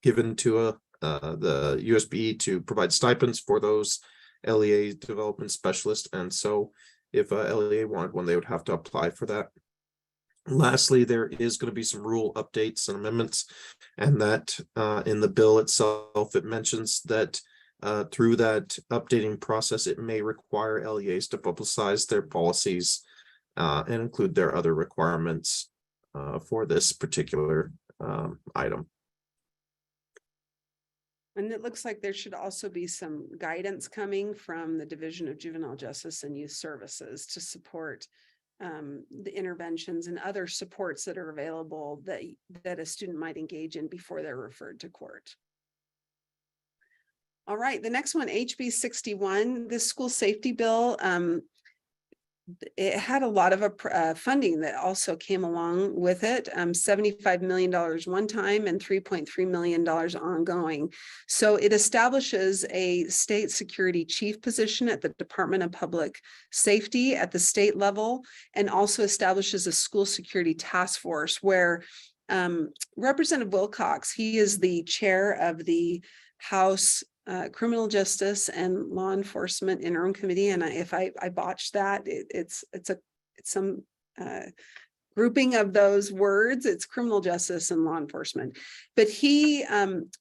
D: given to the USBE to provide stipends for those LEA development specialists. And so if a LEA wanted one, they would have to apply for that. Lastly, there is going to be some rule updates and amendments, and that in the bill itself, it mentions that through that updating process, it may require LEAs to publicize their policies and include their other requirements for this particular item.
C: And it looks like there should also be some guidance coming from the Division of Juvenile Justice and Youth Services to support the interventions and other supports that are available that a student might engage in before they're referred to court. All right, the next one, HB 61, this school safety bill. It had a lot of funding that also came along with it, $75 million one time and $3.3 million ongoing. So it establishes a state security chief position at the Department of Public Safety at the state level, and also establishes a school security task force where Representative Wilcox, he is the chair of the House Criminal Justice and Law Enforcement Interim Committee, and if I botched that, it's some grouping of those words. It's criminal justice and law enforcement, but he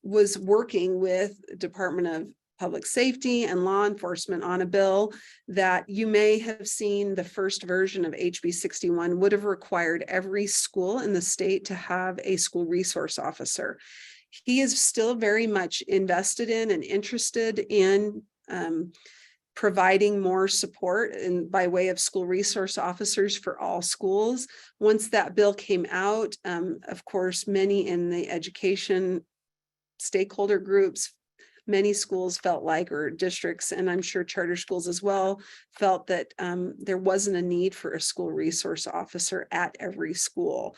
C: was working with Department of Public Safety and law enforcement on a bill that you may have seen. The first version of HB 61 would have required every school in the state to have a school resource officer. He is still very much invested in and interested in providing more support by way of school resource officers for all schools. Once that bill came out, of course, many in the education stakeholder groups, many schools felt like, or districts, and I'm sure charter schools as well, felt that there wasn't a need for a school resource officer at every school.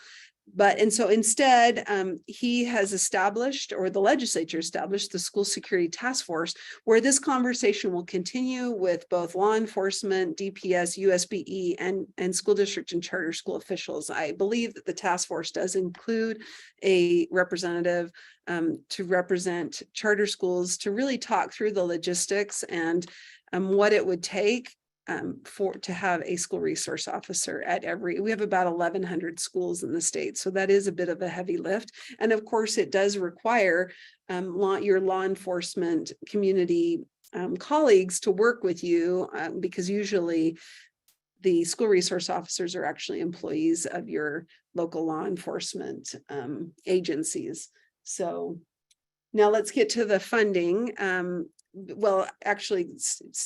C: And so instead, he has established, or the legislature established, the School Security Task Force, where this conversation will continue with both law enforcement, DPS, USBE, and school district and charter school officials. I believe that the task force does include a representative to represent charter schools, to really talk through the logistics and what it would take to have a school resource officer at we have about 1,100 schools in the state. So that is a bit of a heavy lift. And of course, it does require your law enforcement community colleagues to work with you because usually the school resource officers are actually employees of your local law enforcement agencies. So now let's get to the funding. Well, actually,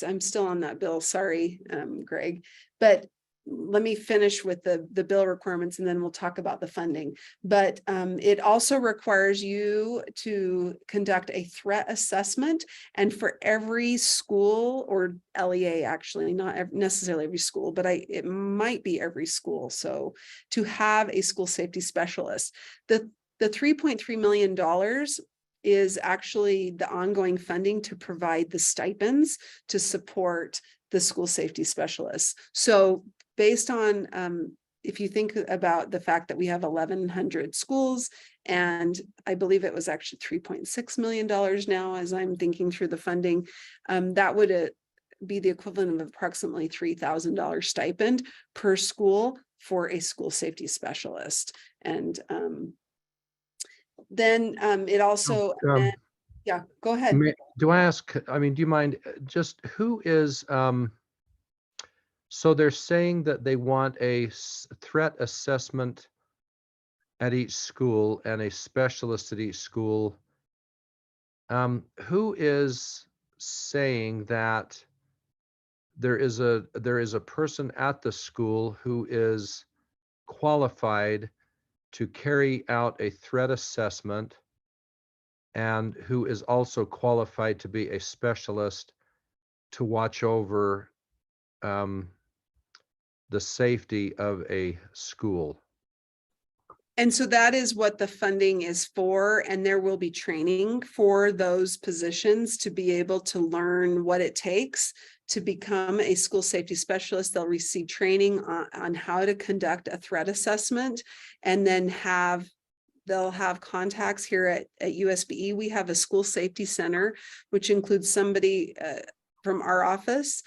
C: I'm still on that bill. Sorry, Greg, but let me finish with the bill requirements and then we'll talk about the funding. But it also requires you to conduct a threat assessment, and for every school, or LEA, actually, not necessarily every school, but it might be every school. So to have a school safety specialist, the $3.3 million is actually the ongoing funding to provide the stipends to support the school safety specialists. So based on, if you think about the fact that we have 1,100 schools, and I believe it was actually $3.6 million now, as I'm thinking through the funding, that would be the equivalent of approximately $3,000 stipend per school for a school safety specialist. And then it also, yeah, go ahead.
E: Do I ask, do you mind, just who is, so they're saying that they want a threat assessment at each school and a specialist at each school. Who is saying that there is a person at the school who is qualified to carry out a threat assessment and who is also qualified to be a specialist to watch over the safety of a school?
C: And so that is what the funding is for, and there will be training for those positions to be able to learn what it takes to become a school safety specialist. They'll receive training on how to conduct a threat assessment, and then they'll have contacts here at USBE. We have a school safety center, which includes somebody from our office,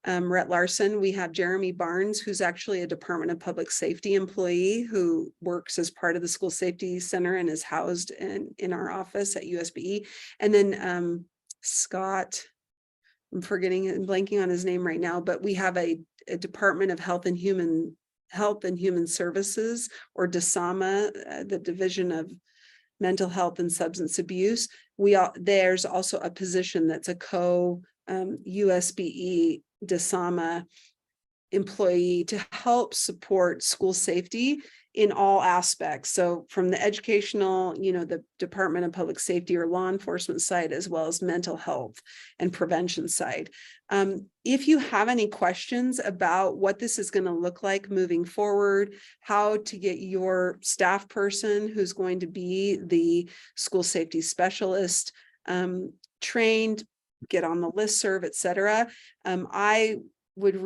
C: Rhett Larson. We have Jeremy Barnes, who's actually a Department of Public Safety employee who works as part of the school safety center and is housed in our office at USBE. And then Scott, I'm forgetting and blanking on his name right now, but we have a Department of Health and Human Services, or DSAMA, the Division of Mental Health and Substance Abuse. There's also a position that's a USBE DSAMA employee to help support school safety in all aspects. So from the educational, the Department of Public Safety or law enforcement side, as well as mental health and prevention side. If you have any questions about what this is going to look like moving forward, how to get your staff person who's going to be the school safety specialist trained, get on the listserv, et cetera. I would you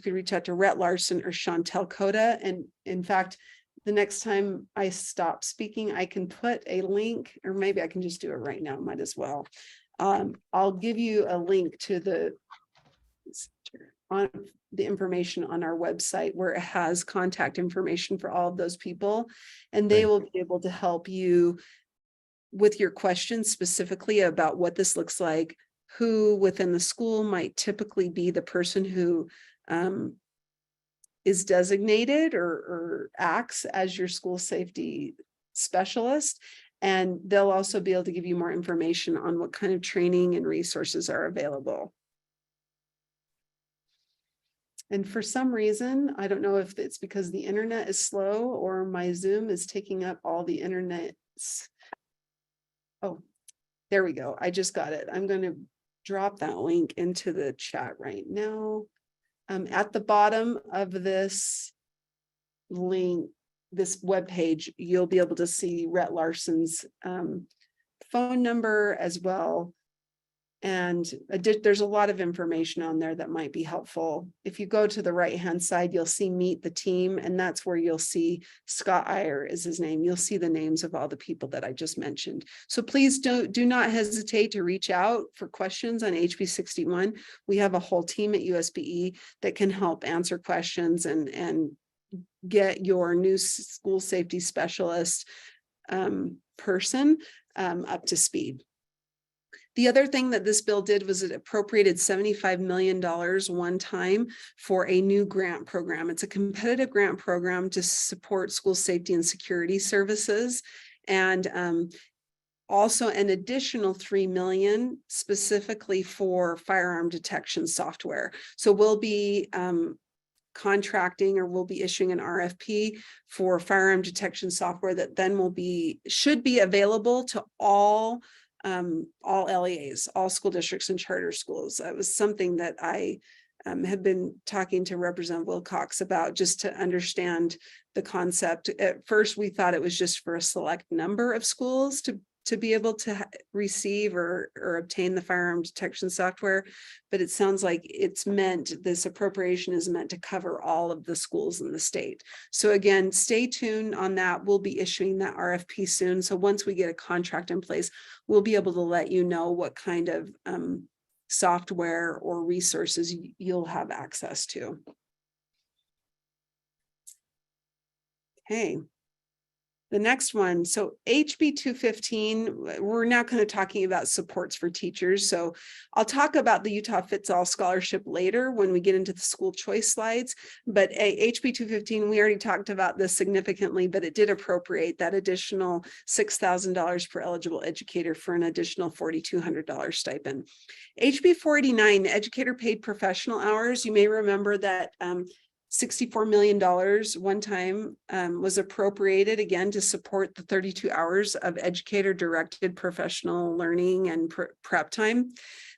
C: could reach out to Rhett Larson or Chantel Coda. And in fact, the next time I stop speaking, I can put a link, or maybe I can just do it right now, might as well. I'll give you a link to the information on our website where it has contact information for all of those people, and they will be able to help you with your questions specifically about what this looks like, who within the school might typically be the person who is designated or acts as your school safety specialist. And they'll also be able to give you more information on what kind of training and resources are available. And for some reason, I don't know if it's because the internet is slow or my Zoom is taking up all the internet. Oh, there we go. I just got it. I'm going to drop that link into the chat right now. At the bottom of this link, this webpage, you'll be able to see Rhett Larson's phone number as well. And there's a lot of information on there that might be helpful. If you go to the right-hand side, you'll see Meet the Team, and that's where you'll see Scott Iyer is his name. You'll see the names of all the people that I just mentioned. So please do not hesitate to reach out for questions on HB 61. We have a whole team at USBE that can help answer questions and get your new school safety specialist person up to speed. The other thing that this bill did was it appropriated $75 million one time for a new grant program. It's a competitive grant program to support school safety and security services, and also an additional $3 million specifically for firearm detection software. So we'll be contracting, or we'll be issuing an RFP for firearm detection software that then should be available to all LEAs, all school districts and charter schools. That was something that I have been talking to Representative Wilcox about, just to understand the concept. At first, we thought it was just for a select number of schools to be able to receive or obtain the firearm detection software, but it sounds like this appropriation is meant to cover all of the schools in the state. So again, stay tuned on that. We'll be issuing that RFP soon. So once we get a contract in place, we'll be able to let you know what kind of software or resources you'll have access to. Okay. The next one, so HB 215, we're now kind of talking about supports for teachers. So I'll talk about the Utah Fits All Scholarship later when we get into the school choice slides. But HB 215, we already talked about this significantly, but it did appropriate that additional $6,000 per eligible educator for an additional $4,200 stipend. HB 489, educator paid professional hours. You may remember that $64 million one time was appropriated again to support the 32 hours of educator directed professional learning and prep time.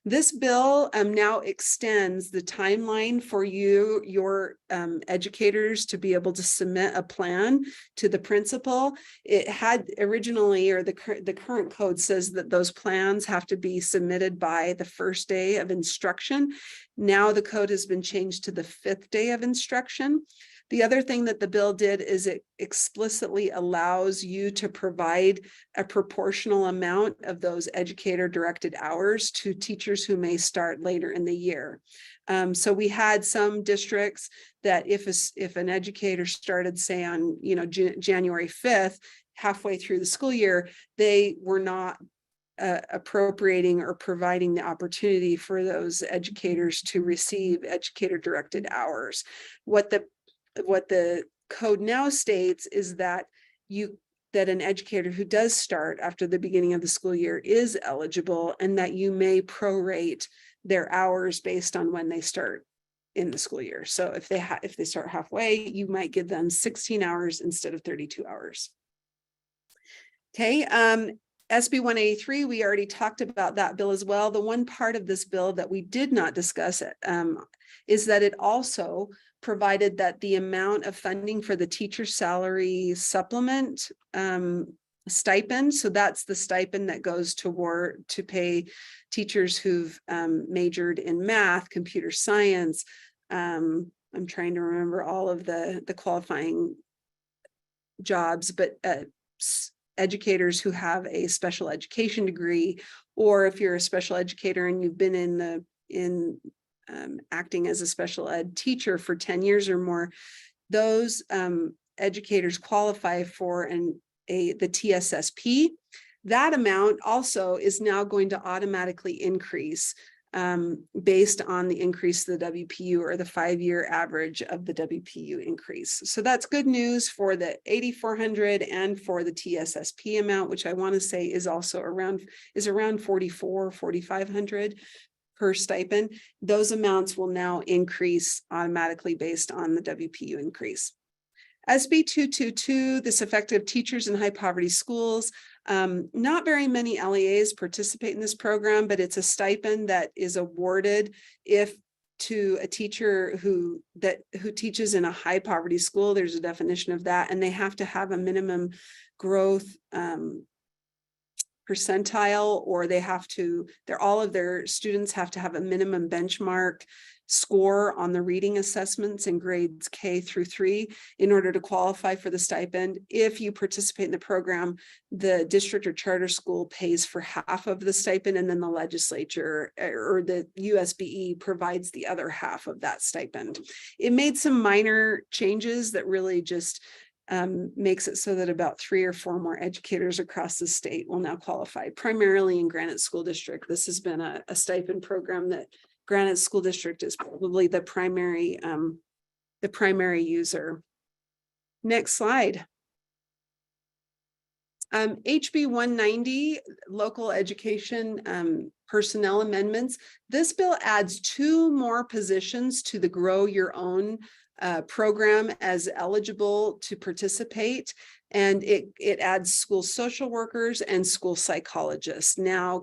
C: This bill now extends the timeline for your educators to be able to submit a plan to the principal. It had originally, or the current code says that those plans have to be submitted by the first day of instruction. Now the code has been changed to the 5th day of instruction. The other thing that the bill did is it explicitly allows you to provide a proportional amount of those educator directed hours to teachers who may start later in the year. So we had some districts that if an educator started, say on January 5th, halfway through the school year, they were not appropriating or providing the opportunity for those educators to receive educator directed hours. What the code now states is that an educator who does start after the beginning of the school year is eligible, and that you may prorate their hours based on when they start in the school year. So if they start halfway, you might give them 16 hours instead of 32 hours. Okay, SB 183, we already talked about that bill as well. The one part of this bill that we did not discuss is that it also provided that the amount of funding for the teacher salary supplement stipend, so that's the stipend that goes toward to pay teachers who've majored in math, computer science. I'm trying to remember all of the qualifying jobs, but educators who have a special education degree, or if you're a special educator and you've been in acting as a special ed teacher for 10 years or more, those educators qualify for the TSSP. That amount also is now going to automatically increase based on the increase of the WPU, or the 5-year average of the WPU increase. So that's good news for the 8,400 and for the TSSP amount, which I want to say is also around 4,500 per stipend. Those amounts will now increase automatically based on the WPU increase. SB 222, this effective teachers in high poverty schools. Not very many LEAs participate in this program, but it's a stipend that is awarded if to a teacher who teaches in a high poverty school. There's a definition of that, and they have to have a minimum growth percentile, or all of their students have to have a minimum benchmark score on the reading assessments in grades K through 3 in order to qualify for the stipend. If you participate in the program, the district or charter school pays for half of the stipend, and then the legislature or the USBE provides the other half of that stipend. It made some minor changes that really just makes it so that about 3 or 4 more educators across the state will now qualify, primarily in Granite School District. This has been a stipend program that Granite School District is probably the primary user. Next slide. HB 190, local education personnel amendments. This bill adds 2 more positions to the Grow Your Own program as eligible to participate, and it adds school social workers and school psychologists. Now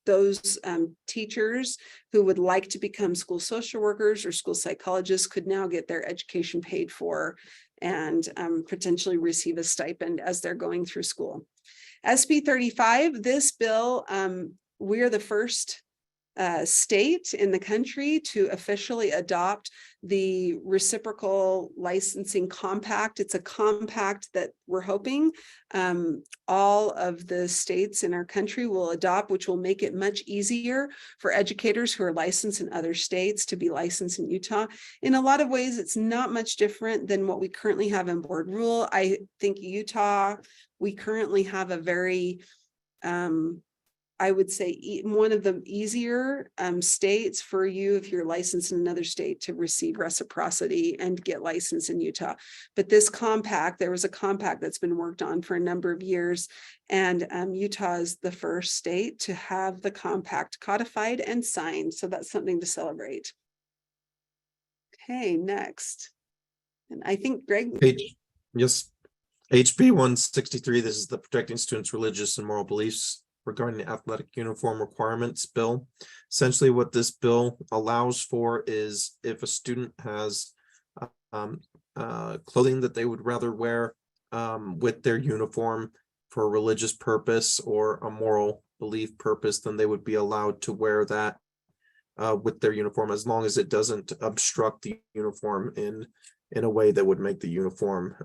C: those teachers who would like to become school social workers or school psychologists could now get their education paid for and potentially receive a stipend as they're going through school. SB 35, this bill, we're the first state in the country to officially adopt the reciprocal licensing compact. It's a compact that we're hoping all of the states in our country will adopt, which will make it much easier for educators who are licensed in other states to be licensed in Utah. In a lot of ways, it's not much different than what we currently have in board rule. I think Utah, we currently have a very I would say one of the easier states for you, if you're licensed in another state, to receive reciprocity and get licensed in Utah. But this compact, there was a compact that's been worked on for a number of years, and Utah is the first state to have the compact codified and signed. So that's something to celebrate. Okay, next. And I think Greg.
D: Yes. HB 163, this is the Protecting Students' Religious and Moral Beliefs regarding the athletic uniform requirements bill. Essentially what this bill allows for is if a student has clothing that they would rather wear with their uniform for a religious purpose or a moral belief purpose, then they would be allowed to wear that with their uniform, as long as it doesn't obstruct the uniform in a way that would make the uniform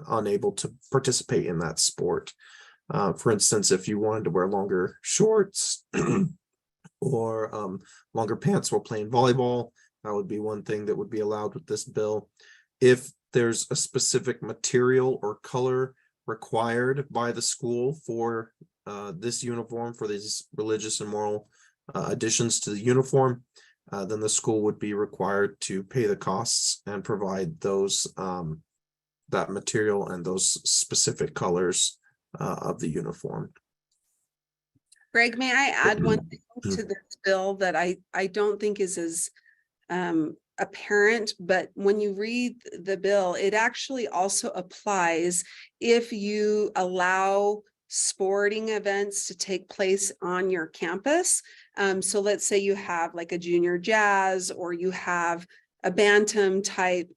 D: unable to participate in that sport. For instance, if you wanted to wear longer shorts or longer pants while playing volleyball, that would be one thing that would be allowed with this bill. If there's a specific material or color required by the school for this uniform, for these religious and moral additions to the uniform, then the school would be required to pay the costs and provide those that material and those specific colors of the uniform.
C: Greg, may I add one thing to this bill that I don't think is as apparent, but when you read the bill, it actually also applies if you allow sporting events to take place on your campus. So let's say you have like a junior jazz, or you have a bantam type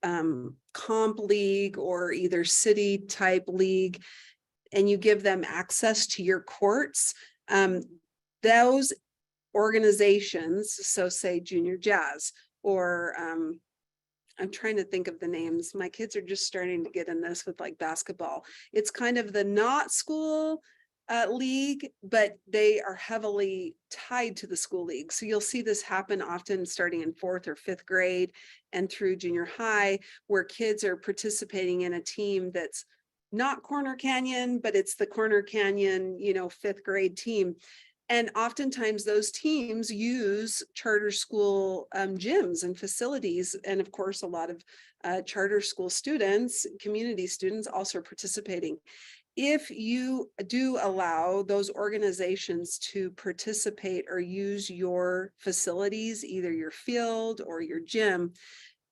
C: comp league, or either city type league, and you give them access to your courts. Those organizations, so say junior jazz, or I'm trying to think of the names. My kids are just starting to get in this with like basketball. It's kind of the not school league, but they are heavily tied to the school league. So you'll see this happen often starting in 4th or 5th grade and through junior high, where kids are participating in a team that's not Corner Canyon, but it's the Corner Canyon, 5th grade team. And oftentimes those teams use charter school gyms and facilities. And of course, a lot of charter school students, community students also are participating. If you do allow those organizations to participate or use your facilities, either your field or your gym,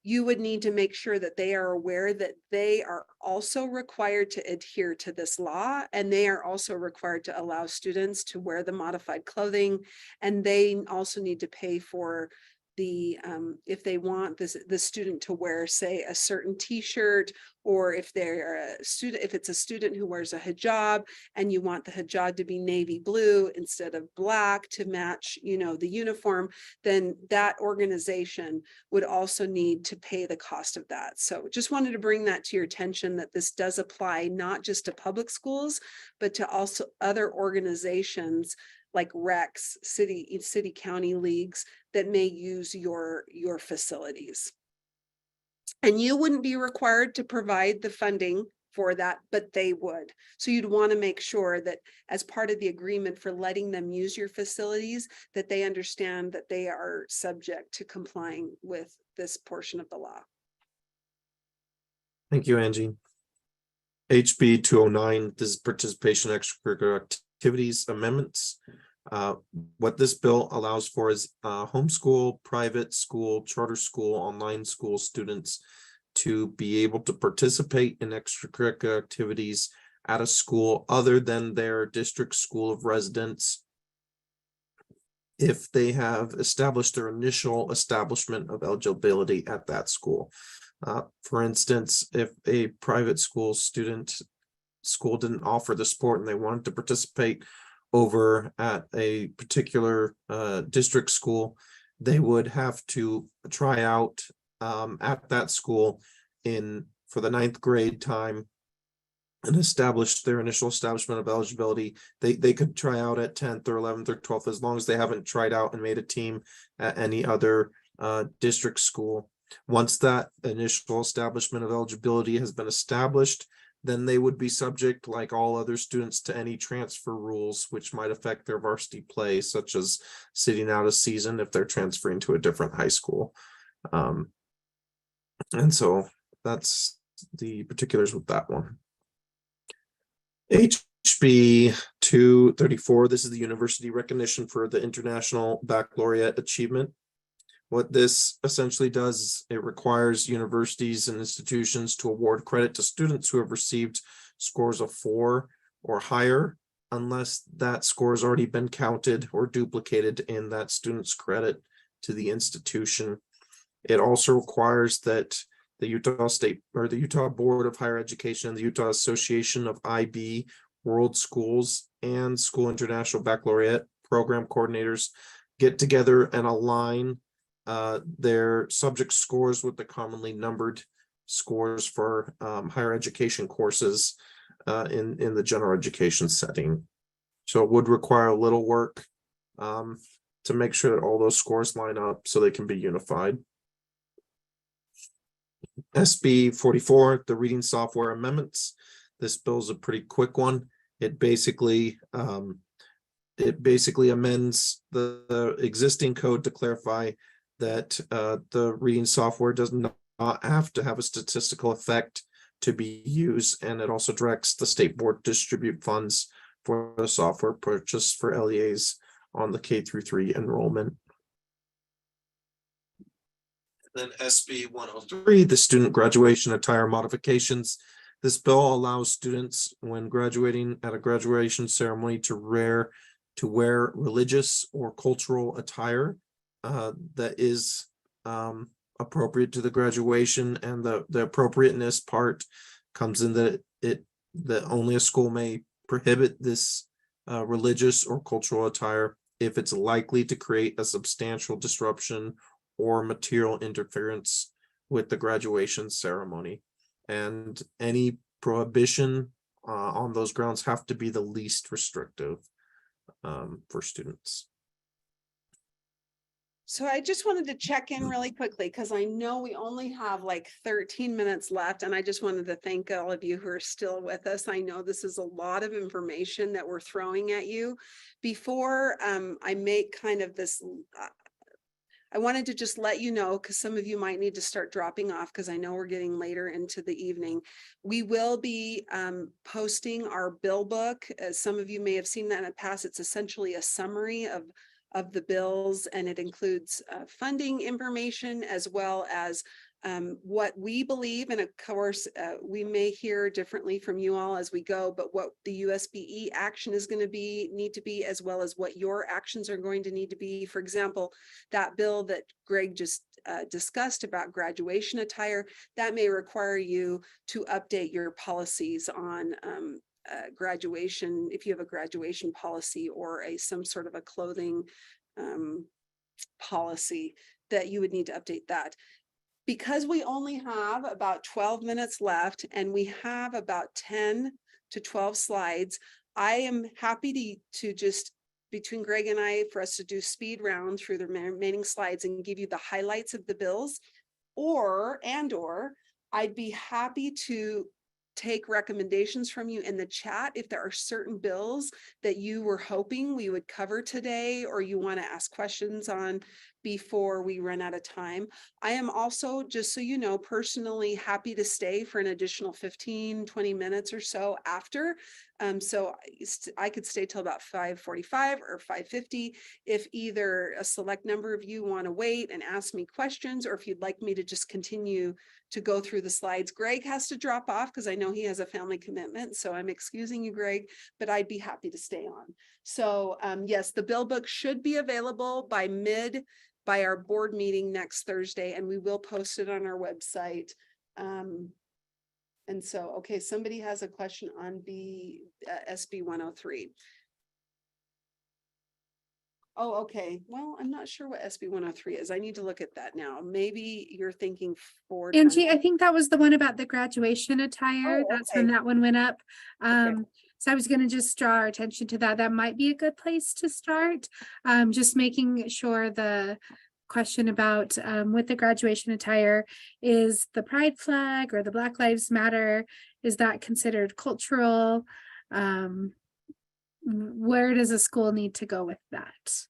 C: you would need to make sure that they are aware that they are also required to adhere to this law, and they are also required to allow students to wear the modified clothing, and they also need to pay for the if they want the student to wear, say, a certain t-shirt, or if they're a student, if it's a student who wears a hijab and you want the hijab to be navy blue instead of black to match, the uniform, then that organization would also need to pay the cost of that. So just wanted to bring that to your attention, that this does apply not just to public schools, but to also other organizations like RECs, city county leagues that may use your facilities. And you wouldn't be required to provide the funding for that, but they would. So you'd want to make sure that as part of the agreement for letting them use your facilities, that they understand that they are subject to complying with this portion of the law.
D: Thank you, Angie. HB 209, this is participation extracurricular activities amendments. What this bill allows for is homeschool, private school, charter school, online school students to be able to participate in extracurricular activities at a school other than their district school of residence if they have established their initial establishment of eligibility at that school. For instance, if a private school didn't offer the sport and they wanted to participate over at a particular district school, they would have to try out at that school for the 9th grade time and establish their initial establishment of eligibility. They could try out at 10th or 11th or 12th, as long as they haven't tried out and made a team at any other district school. Once that initial establishment of eligibility has been established, then they would be subject, like all other students, to any transfer rules which might affect their varsity play, such as sitting out a season if they're transferring to a different high school. And so that's the particulars with that one. HB 234, this is the university recognition for the International Baccalaureate Achievement. What this essentially does is it requires universities and institutions to award credit to students who have received scores of 4 or higher, unless that score has already been counted or duplicated in that student's credit to the institution. It also requires that the Utah State or the Utah Board of Higher Education and the Utah Association of IB World Schools and School International Baccalaureate program coordinators get together and align their subject scores with the commonly numbered scores for higher education courses in the general education setting. So it would require a little work to make sure that all those scores line up so they can be unified. SB 44, the reading software amendments. This bill is a pretty quick one. It basically amends the existing code to clarify that the reading software does not have to have a statistical effect to be used, and it also directs the state board to distribute funds for the software purchase for LEAs on the K-3 enrollment. Then SB 103, the student graduation attire modifications. This bill allows students when graduating at a graduation ceremony to wear religious or cultural attire that is appropriate to the graduation, and the appropriateness part comes in that that only a school may prohibit this religious or cultural attire if it's likely to create a substantial disruption or material interference with the graduation ceremony. And any prohibition on those grounds have to be the least restrictive for students.
C: So I just wanted to check in really quickly because I know we only have like 13 minutes left, and I just wanted to thank all of you who are still with us. I know this is a lot of information that we're throwing at you. Before I make kind of this, I wanted to just let you know, because some of you might need to start dropping off because I know we're getting later into the evening. We will be posting our bill book. As some of you may have seen that in the past, it's essentially a summary of the bills, and it includes funding information as well as what we believe. And of course, we may hear differently from you all as we go, but what the USBE action is going to need to be, as well as what your actions are going to need to be. For example, that bill that Greg just discussed about graduation attire, that may require you to update your policies on graduation, if you have a graduation policy or some sort of a clothing policy, that you would need to update that. Because we only have about 12 minutes left and we have about 10 to 12 slides, I am happy to just, between Greg and I, for us to do speed round through the remaining slides and give you the highlights of the bills, or I'd be happy to take recommendations from you in the chat if there are certain bills that you were hoping we would cover today, or you want to ask questions on before we run out of time. I am also, just so you know, personally happy to stay for an additional 15-20 minutes or so after. So I could stay till about 5:45 or 5:50 if either a select number of you want to wait and ask me questions, or if you'd like me to just continue to go through the slides. Greg has to drop off because I know he has a family commitment, so I'm excusing you, Greg, but I'd be happy to stay on. So yes, the bill book should be available by our board meeting next Thursday, and we will post it on our website. And so, okay, somebody has a question on the SB 103. Oh, okay. Well, I'm not sure what SB 103 is. I need to look at that now. Maybe you're thinking for
A: Angie, I think that was the one about the graduation attire.
C: Oh,
A: That's
C: okay.
A: when that one went up.
C: Okay.
A: So I was going to just draw our attention to that. That might be a good place to start. Just making sure the question about with the graduation attire, is the pride flag or the Black Lives Matter, is that considered cultural? Where does a school need to go with that?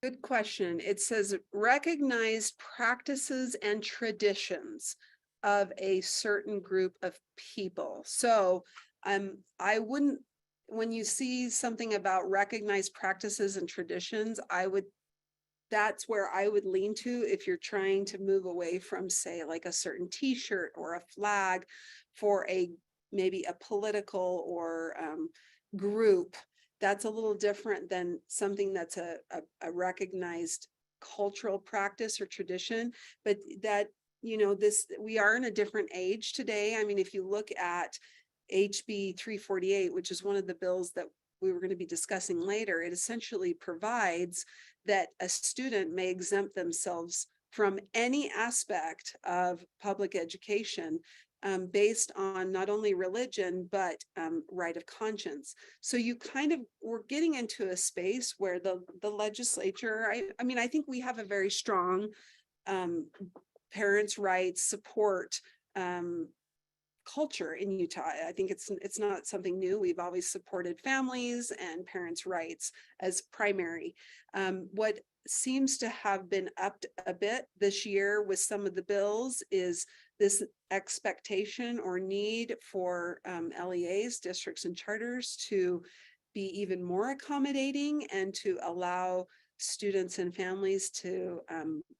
C: Good question. It says recognized practices and traditions of a certain group of people. So I wouldn't, when you see something about recognized practices and traditions, that's where I would lean to if you're trying to move away from, say, like a certain t-shirt or a flag for maybe a political or group. That's a little different than something that's a recognized cultural practice or tradition. But that, we are in a different age today. I mean, if you look at HB 348, which is one of the bills that we were going to be discussing later, it essentially provides that a student may exempt themselves from any aspect of public education based on not only religion, but right of conscience. So we're getting into a space where the legislature, I think we have a very strong parents' rights support culture in Utah. I think it's not something new. We've always supported families and parents' rights as primary. What seems to have been upped a bit this year with some of the bills is this expectation or need for LEAs, districts and charters, to be even more accommodating and to allow students and families to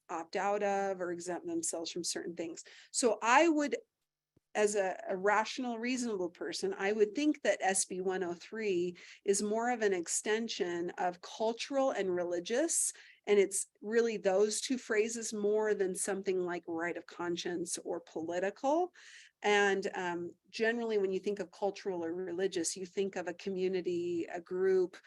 C: opt out of or exempt themselves from certain things. So I would, as a rational, reasonable person, I would think that SB 103 is more of an extension of cultural and religious. And it's really those two phrases more than something like right of conscience or political. And generally, when you think of cultural or religious, you think of a community, a group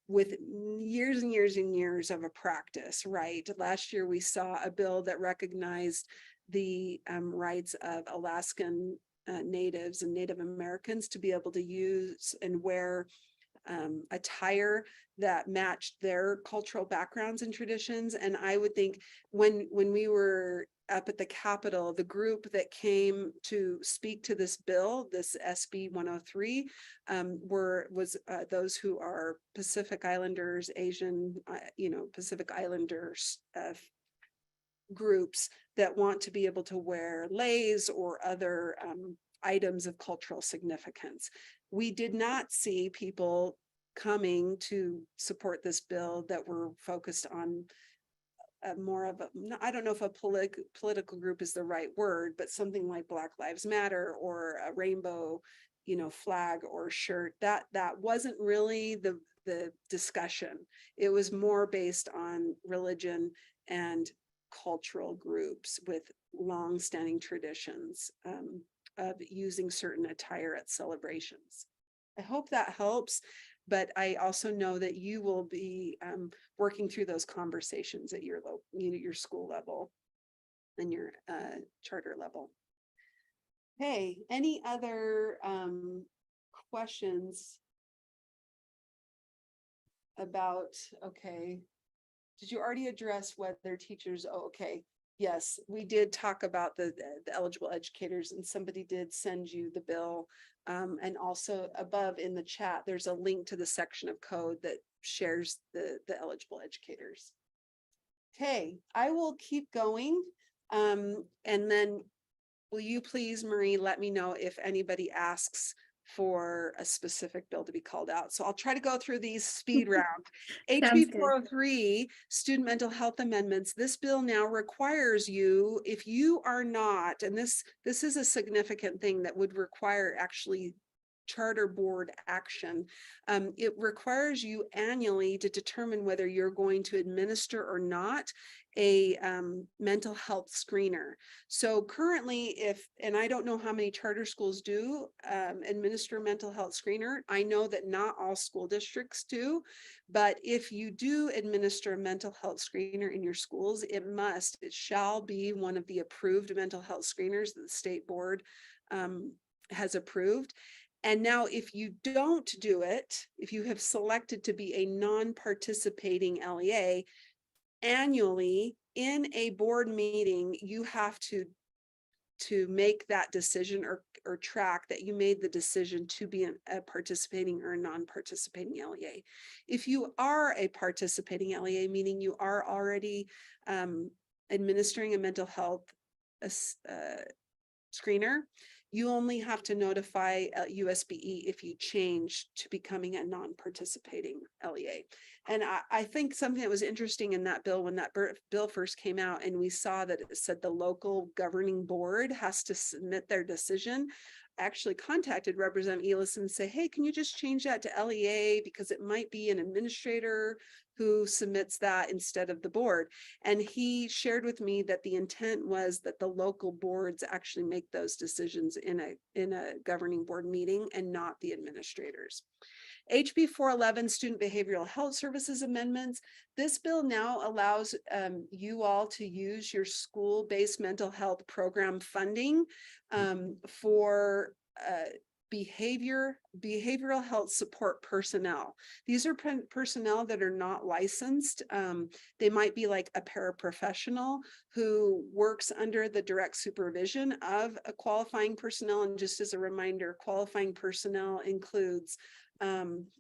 C: with years and years and years of a practice, right? Last year, we saw a bill that recognized the rights of Alaskan natives and Native Americans to be able to use and wear attire that matched their cultural backgrounds and traditions. And I would think when we were up at the Capitol, the group that came to speak to this bill, this SB 103, was those who are Pacific Islanders, Asian, Pacific Islanders groups that want to be able to wear leis or other items of cultural significance. We did not see people coming to support this bill that were focused on more of a, I don't know if a political group is the right word, but something like Black Lives Matter or a rainbow, flag or shirt. That wasn't really the discussion. It was more based on religion and cultural groups with long-standing traditions of using certain attire at celebrations. I hope that helps, but I also know that you will be working through those conversations at your school level and your charter level. Hey, any other questions about, okay, did you already address whether teachers, okay, yes, we did talk about the eligible educators, and somebody did send you the bill. And also above in the chat, there's a link to the section of code that shares the eligible educators. Okay, I will keep going. And then will you please, Marie, let me know if anybody asks for a specific bill to be called out. So I'll try to go through these speed round. HB 403, student mental health amendments. This bill now requires you, if you are not, and this is a significant thing that would require actually charter board action. It requires you annually to determine whether you're going to administer or not a mental health screener. So currently, and I don't know how many charter schools do administer a mental health screener. I know that not all school districts do, but if you do administer a mental health screener in your schools, it shall be one of the approved mental health screeners that the state board has approved. And now if you don't do it, if you have selected to be a non-participating LEA, annually in a board meeting, you have to make that decision or track that you made the decision to be a participating or a non-participating LEA. If you are a participating LEA, meaning you are already administering a mental health screener, you only have to notify USBE if you change to becoming a non-participating LEA. And I think something that was interesting in that bill, when that bill first came out and we saw that it said the local governing board has to submit their decision, I actually contacted Representative Elis and say, hey, can you just change that to LEA because it might be an administrator who submits that instead of the board. And he shared with me that the intent was that the local boards actually make those decisions in a governing board meeting and not the administrators. HB 411, Student Behavioral Health Services Amendments. This bill now allows you all to use your school-based mental health program funding for behavioral health support personnel. These are personnel that are not licensed. They might be like a paraprofessional who works under the direct supervision of a qualifying personnel. And just as a reminder, qualifying personnel includes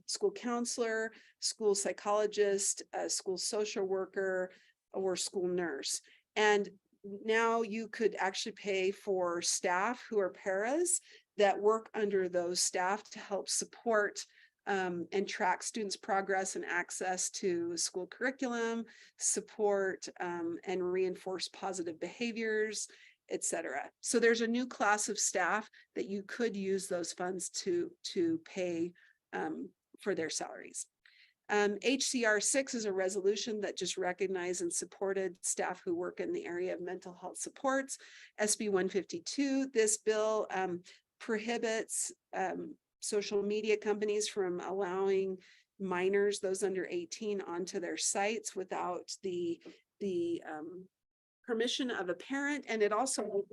C: school counselor, school psychologist, school social worker, or school nurse. And now you could actually pay for staff who are paras that work under those staff to help support and track students' progress and access to school curriculum, support and reinforce positive behaviors, etc. So there's a new class of staff that you could use those funds to pay for their salaries. HCR 6 is a resolution that just recognized and supported staff who work in the area of mental health supports. SB 152, this bill prohibits social media companies from allowing minors, those under 18, onto their sites without the permission of a parent. And it also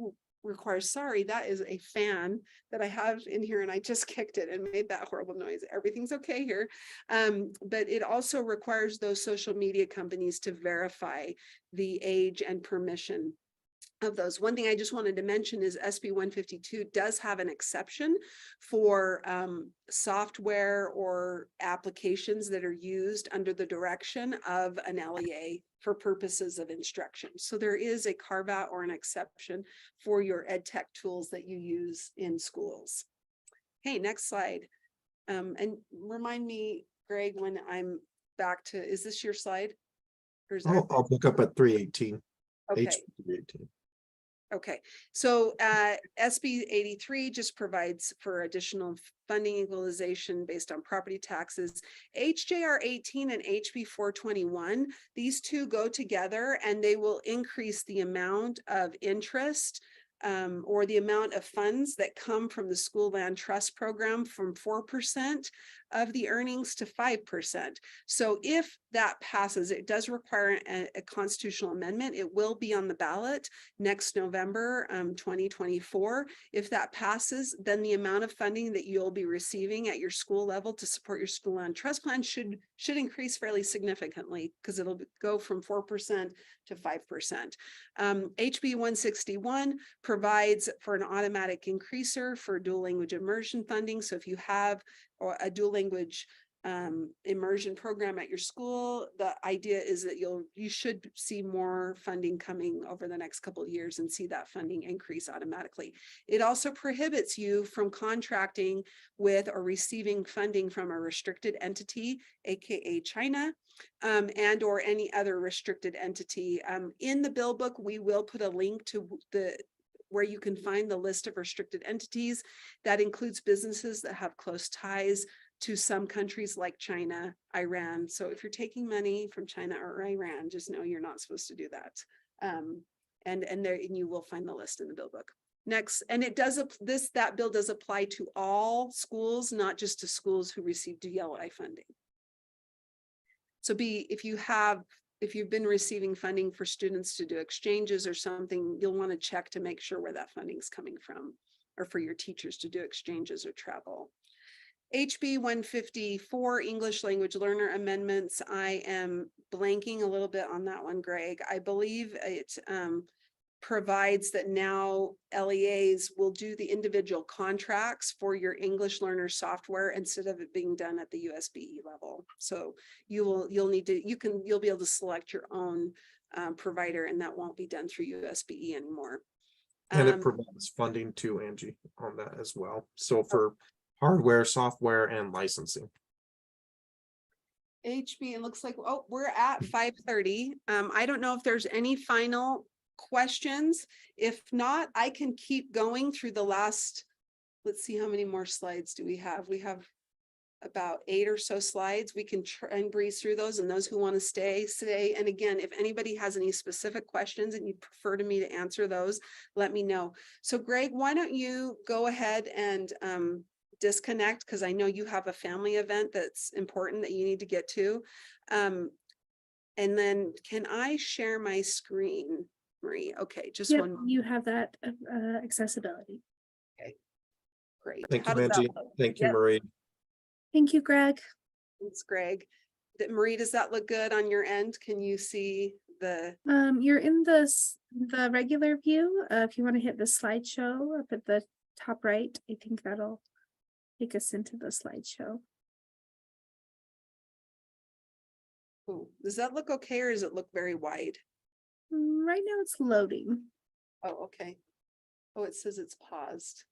C: requires, sorry, that is a fan that I have in here and I just kicked it and made that horrible noise. Everything's okay here. But it also requires those social media companies to verify the age and permission of those. One thing I just wanted to mention is SB 152 does have an exception for software or applications that are used under the direction of an LEA for purposes of instruction. So there is a carve out or an exception for your ed tech tools that you use in schools. Okay, next slide. And remind me, Greg, when I'm back to, is this your slide? Or is
D: I'll look up at 318.
C: okay.
D: H 318.
C: Okay, so SB 83 just provides for additional funding equalization based on property taxes. HJR 18 and HB 421, these two go together and they will increase the amount of interest or the amount of funds that come from the school land trust program from 4% of the earnings to 5%. So if that passes, it does require a constitutional amendment. It will be on the ballot next November 2024. If that passes, then the amount of funding that you'll be receiving at your school level to support your school land trust plan should increase fairly significantly because it'll go from 4% to 5%. HB 161 provides for an automatic increaser for dual language immersion funding. So if you have a dual language immersion program at your school, the idea is that you should see more funding coming over the next couple of years and see that funding increase automatically. It also prohibits you from contracting with or receiving funding from a restricted entity, aka China, and or any other restricted entity. In the bill book, we will put a link to where you can find the list of restricted entities. That includes businesses that have close ties to some countries like China, Iran. So if you're taking money from China or Iran, just know you're not supposed to do that. And you will find the list in the bill book. Next, and it does that bill does apply to all schools, not just to schools who receive DLI funding. So if you've been receiving funding for students to do exchanges or something, you'll want to check to make sure where that funding is coming from, or for your teachers to do exchanges or travel. HB 154, English language learner amendments. I am blanking a little bit on that one, Greg. I believe it provides that now LEAs will do the individual contracts for your English learner software instead of it being done at the USBE level. So you'll be able to select your own provider, and that won't be done through USBE anymore.
D: And it provides funding to Angie on that as well. So for hardware, software, and licensing.
C: HB, it looks like, oh, we're at 5:30. I don't know if there's any final questions. If not, I can keep going through the last, let's see, how many more slides do we have? We have about 8 or so slides. We can try and breeze through those, and those who want to stay. And again, if anybody has any specific questions and you prefer me to answer those, let me know. So Greg, why don't you go ahead and disconnect, because I know you have a family event that's important that you need to get to. And then can I share my screen, Marie? Okay, just
A: Yep,
C: one moment.
A: you have that accessibility.
C: Great.
D: Thank
C: How
D: you,
C: does that
D: Angie.
C: look?
D: Thank you,
C: Yep.
D: Marie.
A: Thank you, Greg.
C: Thanks, Greg. Marie, does that look good on your end? Can you see the?
A: You're in the regular view. If you want to hit the slideshow up at the top right, I think that'll take us into the slideshow.
C: Oh, does that look okay, or does it look very wide?
A: Right now it's loading.
C: Oh, okay. Oh, it says it's paused.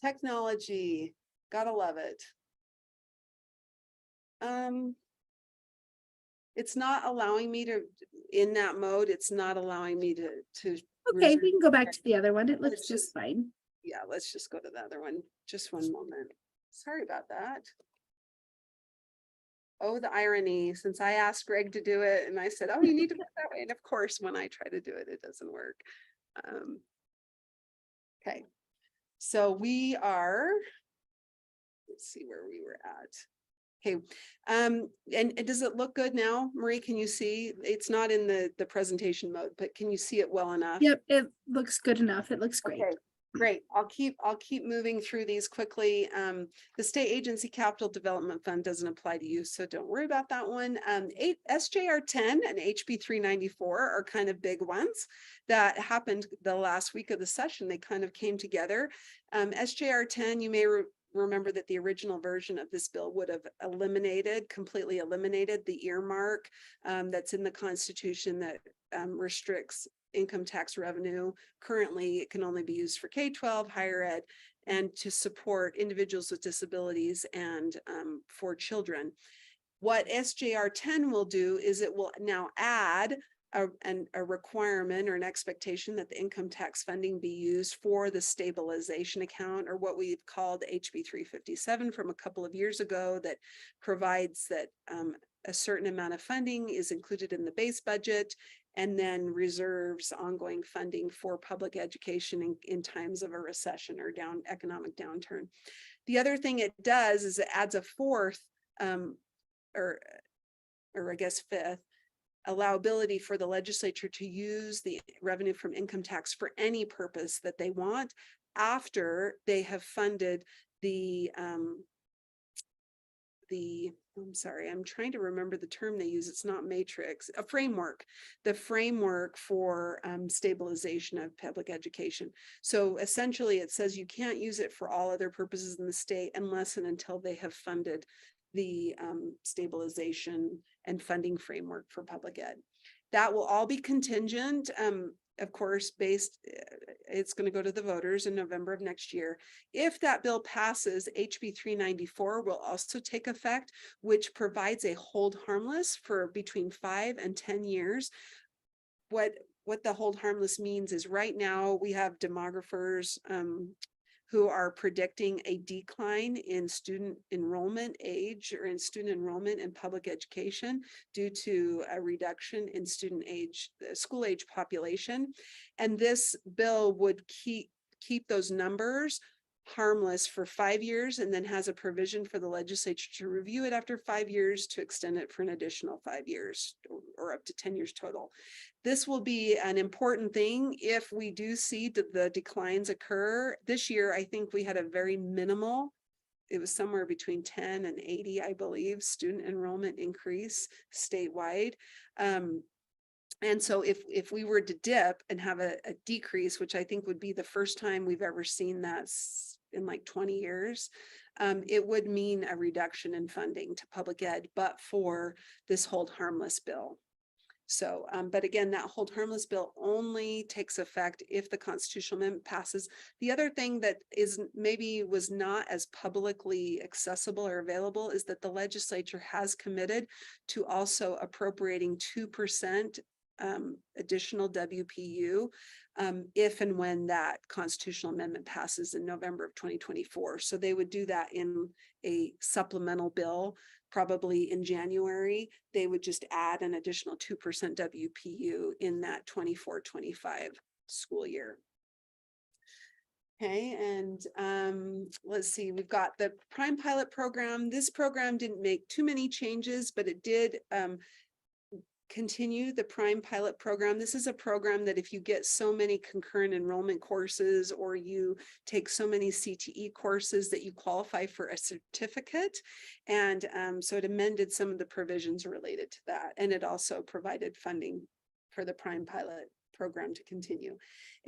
C: Technology, gotta love it. It's not allowing me to, in that mode, it's not allowing me to.
A: Okay,
C: resume.
A: we can go back to the other one. It looks
C: Let's
A: just fine.
C: Yeah, let's just go to the other one. Just one moment. Sorry about that. Oh, the irony, since I asked Greg to do it and I said, oh, you need to put it that way. And of course, when I try to do it, it doesn't work. Okay, so we are, let's see where we were at. Okay, and does it look good now? Marie, can you see? It's not in the presentation mode, but can you see it well enough?
A: Yep, it looks good enough. It looks great.
C: Okay, great. I'll keep moving through these quickly. The State Agency Capital Development Fund doesn't apply to you, so don't worry about that one. SJR 10 and HB 394 are kind of big ones that happened the last week of the session. They kind of came together. SJR 10, you may remember that the original version of this bill would have completely eliminated the earmark that's in the Constitution that restricts income tax revenue. Currently, it can only be used for K-12, higher ed, and to support individuals with disabilities and for children. What SJR 10 will do is it will now add a requirement or an expectation that the income tax funding be used for the stabilization account, or what we've called HB 357 from a couple of years ago, that provides that a certain amount of funding is included in the base budget and then reserves ongoing funding for public education in times of a recession or economic downturn. The other thing it does is it adds a fourth or I guess fifth allowability for the legislature to use the revenue from income tax for any purpose that they want after they have funded I'm sorry, I'm trying to remember the term they use. It's not matrix, a framework, the framework for stabilization of public education. So essentially it says you can't use it for all other purposes in the state unless and until they have funded the stabilization and funding framework for public ed. That will all be contingent, of course, it's going to go to the voters in November of next year. If that bill passes, HB 394 will also take effect, which provides a hold harmless for between 5 and 10 years. What the hold harmless means is right now we have demographers who are predicting a decline in student enrollment age or in student enrollment in public education due to a reduction in student age, school age population. And this bill would keep those numbers harmless for 5 years, and then has a provision for the legislature to review it after 5 years to extend it for an additional 5 years or up to 10 years total. This will be an important thing if we do see the declines occur. This year, I think we had a very minimal, it was somewhere between 10 and 80, I believe, student enrollment increase statewide. And so if we were to dip and have a decrease, which I think would be the first time we've ever seen that in like 20 years, it would mean a reduction in funding to public ed, but for this hold harmless bill. So, but again, that hold harmless bill only takes effect if the constitutional amendment passes. The other thing that was not as publicly accessible or available is that the legislature has committed to also appropriating 2% additional WPU if and when that constitutional amendment passes in November of 2024. So they would do that in a supplemental bill, probably in January. They would just add an additional 2% WPU in that 24-25 school year. Okay, and let's see, we've got the Prime Pilot program. This program didn't make too many changes, but it did continue the Prime Pilot program. This is a program that if you get so many concurrent enrollment courses or you take so many CTE courses that you qualify for a certificate. And so it amended some of the provisions related to that. And it also provided funding for the Prime Pilot program to continue.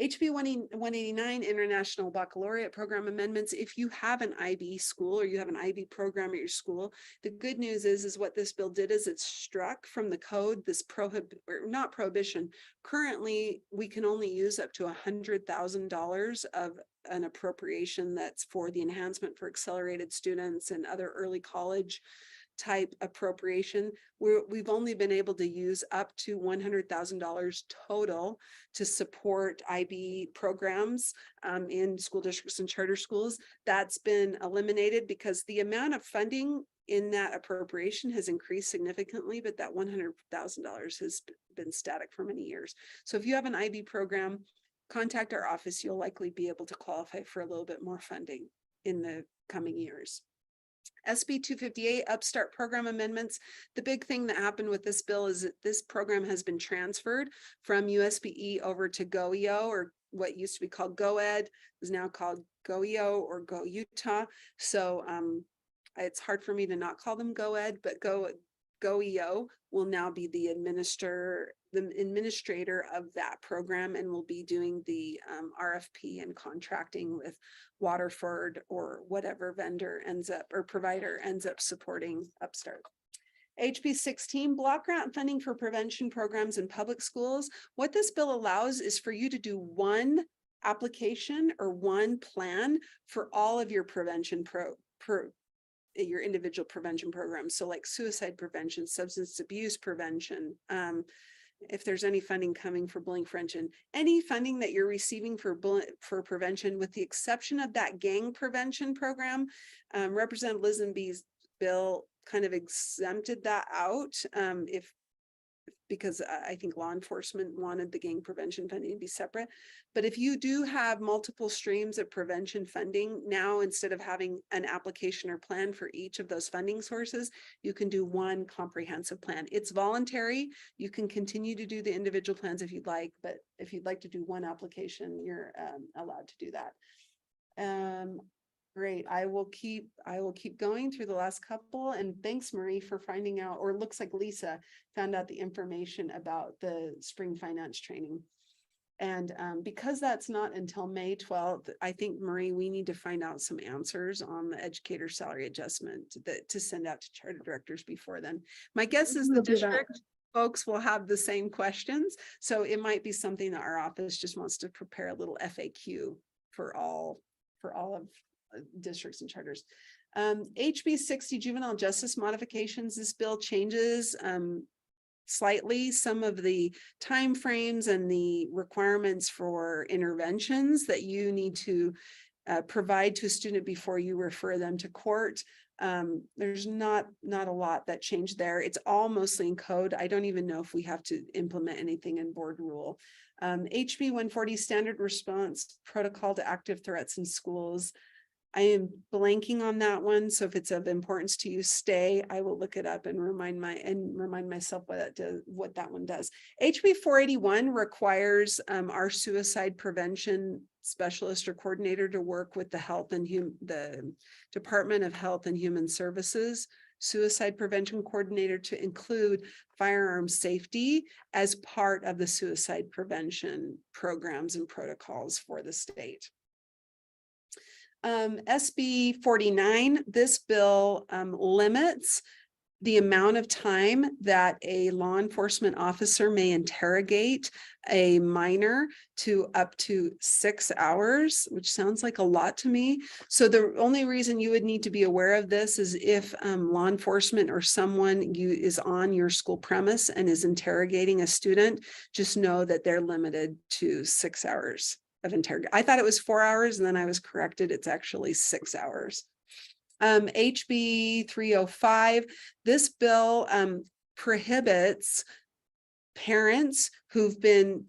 C: HB 189 International Baccalaureate Program amendments. If you have an IB school or you have an IB program at your school, the good news is what this bill did is it struck from the code this not prohibition. Currently, we can only use up to $100,000 of an appropriation that's for the enhancement for accelerated students and other early college type appropriation. We've only been able to use up to $100,000 total to support IB programs in school districts and charter schools. That's been eliminated because the amount of funding in that appropriation has increased significantly, but that $100,000 has been static for many years. So if you have an IB program, contact our office. You'll likely be able to qualify for a little bit more funding in the coming years. SB 258 Upstart program amendments. The big thing that happened with this bill is that this program has been transferred from USBE over to GoEO, or what used to be called GoEd is now called GoEO or Go Utah. So it's hard for me to not call them GoEd, but GoEO will now be the administrator of that program and will be doing the RFP and contracting with Waterford or whatever vendor ends up or provider ends up supporting Upstart. HB 16 block grant funding for prevention programs in public schools. What this bill allows is for you to do one application or one plan for all of your prevention your individual prevention programs. So like suicide prevention, substance abuse prevention, if there's any funding coming for bullying prevention, any funding that you're receiving for prevention, with the exception of that gang prevention program, Representative Lisenby's bill kind of exempted that out because I think law enforcement wanted the gang prevention funding to be separate. But if you do have multiple streams of prevention funding, now instead of having an application or plan for each of those funding sources, you can do one comprehensive plan. It's voluntary. You can continue to do the individual plans if you'd like, but if you'd like to do one application, you're allowed to do that. Great. I will keep going through the last couple, and thanks, Marie, for finding out, or it looks like Lisa found out the information about the spring finance training. And because that's not until May 12th, I think, Marie, we need to find out some answers on the educator salary adjustment to send out to charter directors before then. My guess is the
A: We'll do that.
C: district folks will have the same questions. So it might be something that our office just wants to prepare a little FAQ for all of districts and charters. HB 60 juvenile justice modifications. This bill changes slightly some of the timeframes and the requirements for interventions that you need to provide to a student before you refer them to court. There's not a lot that changed there. It's all mostly in code. I don't even know if we have to implement anything in board rule. HB 140 standard response protocol to active threats in schools. I am blanking on that one. So if it's of importance to you, stay. I will look it up and remind myself what that one does. HB 481 requires our suicide prevention specialist or coordinator to work with the Department of Health and Human Services suicide prevention coordinator to include firearm safety as part of the suicide prevention programs and protocols for the state. SB 49, this bill limits the amount of time that a law enforcement officer may interrogate a minor to up to 6 hours, which sounds like a lot to me. So the only reason you would need to be aware of this is if law enforcement or someone is on your school premise and is interrogating a student, just know that they're limited to 6 hours of interrogation. I thought it was 4 hours and then I was corrected. It's actually 6 hours. HB 305, this bill prohibits parents who've been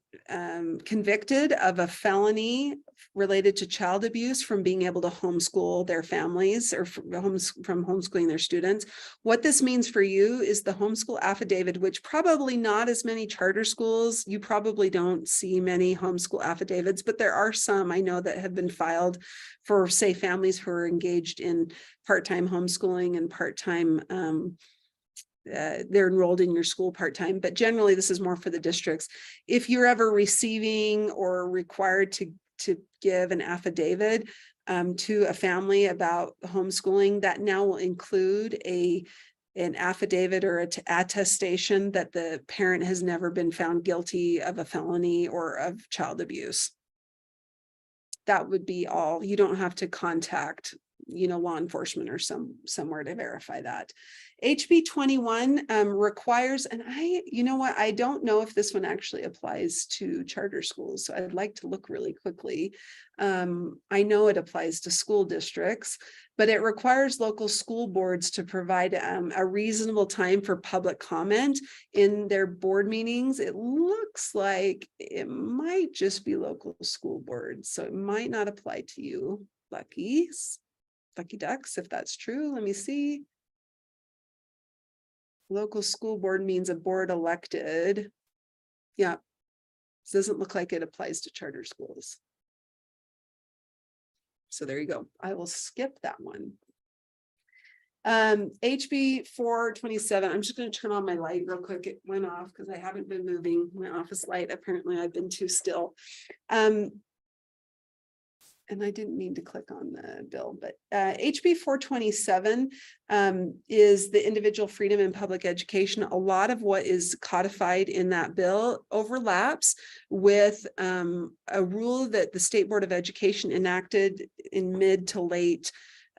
C: convicted of a felony related to child abuse from being able to homeschool their families or from homeschooling their students. What this means for you is the homeschool affidavit, which probably not as many charter schools, you probably don't see many homeschool affidavits, but there are some I know that have been filed for, say, families who are engaged in part-time homeschooling and part-time they're enrolled in your school part-time, but generally this is more for the districts. If you're ever receiving or required to give an affidavit to a family about homeschooling, that now will include an affidavit or an attestation that the parent has never been found guilty of a felony or of child abuse. that would be all. You don't have to contact, law enforcement or somewhere to verify that. HB 21 requires, and I don't know if this one actually applies to charter schools, so I'd like to look really quickly. I know it applies to school districts, but it requires local school boards to provide a reasonable time for public comment in their board meetings. It looks like it might just be local school boards, so it might not apply to you, lucky ducks, if that's true. Let me see. Local school board means a board elected. Yeah, doesn't look like it applies to charter schools. So there you go. I will skip that one. HB 427. I'm just going to turn on my light real quick. It went off because I haven't been moving my office light. Apparently I've been too still. And I didn't mean to click on the bill, but HB 427 is the individual freedom in public education. A lot of what is codified in that bill overlaps with a rule that the State Board of Education enacted in mid to late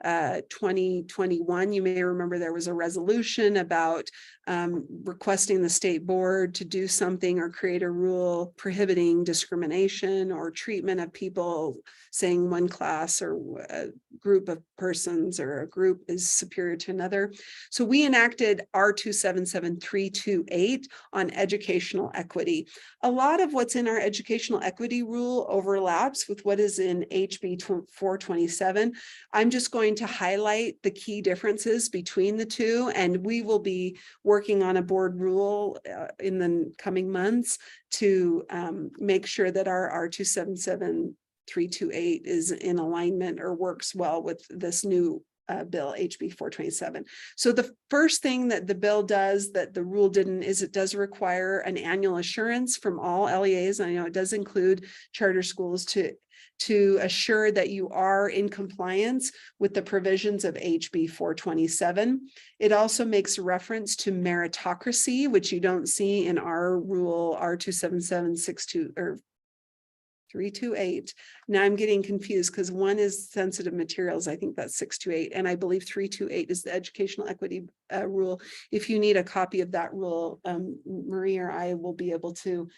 C: 2021. You may remember there was a resolution about requesting the state board to do something or create a rule prohibiting discrimination or treatment of people, saying one class or a group of persons or a group is superior to another. So we enacted R277328 on educational equity. A lot of what's in our educational equity rule overlaps with what is in HB 427. I'm just going to highlight the key differences between the two, and we will be working on a board rule in the coming months to make sure that our R277328 is in alignment or works well with this new bill, HB 427. So the first thing that the bill does that the rule didn't is it does require an annual assurance from all LEAs. I know it does include charter schools to assure that you are in compliance with the provisions of HB 427. It also makes reference to meritocracy, which you don't see in our rule R27762 or 328. Now I'm getting confused because one is sensitive materials. I think that's 628, and I believe 328 is the educational equity rule. If you need a copy of that rule, Marie or I will be able to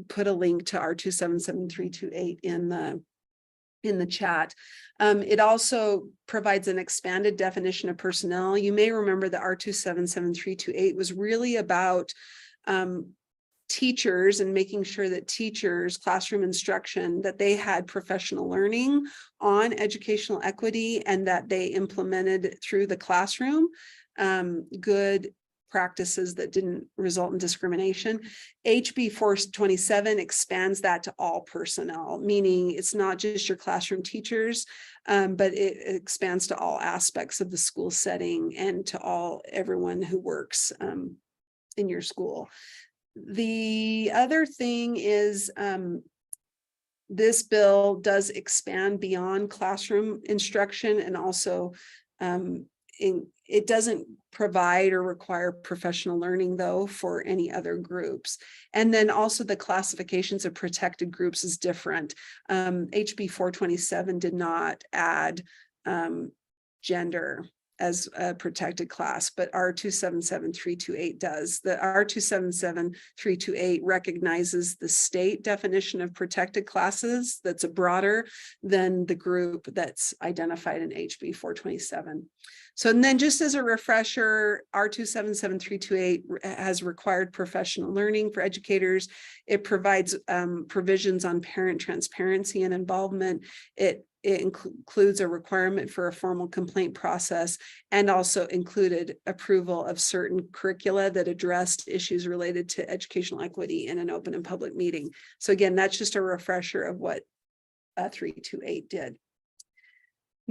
C: put a link to R277328 in the chat. It also provides an expanded definition of personnel. You may remember that R277328 was really about teachers and making sure that teachers, classroom instruction, that they had professional learning on educational equity and that they implemented through the classroom good practices that didn't result in discrimination. HB 427 expands that to all personnel, meaning it's not just your classroom teachers, but it expands to all aspects of the school setting and to everyone who works in your school. The other thing is this bill does expand beyond classroom instruction, and also it doesn't provide or require professional learning though for any other groups. And then also the classifications of protected groups is different. HB 427 did not add gender as a protected class, but R277328 does. The R277328 recognizes the state definition of protected classes that's broader than the group that's identified in HB 427. So, and then just as a refresher, R277328 has required professional learning for educators. It provides provisions on parent transparency and involvement. It includes a requirement for a formal complaint process, and also included approval of certain curricula that addressed issues related to educational equity in an open and public meeting. So again, that's just a refresher of what 328 did.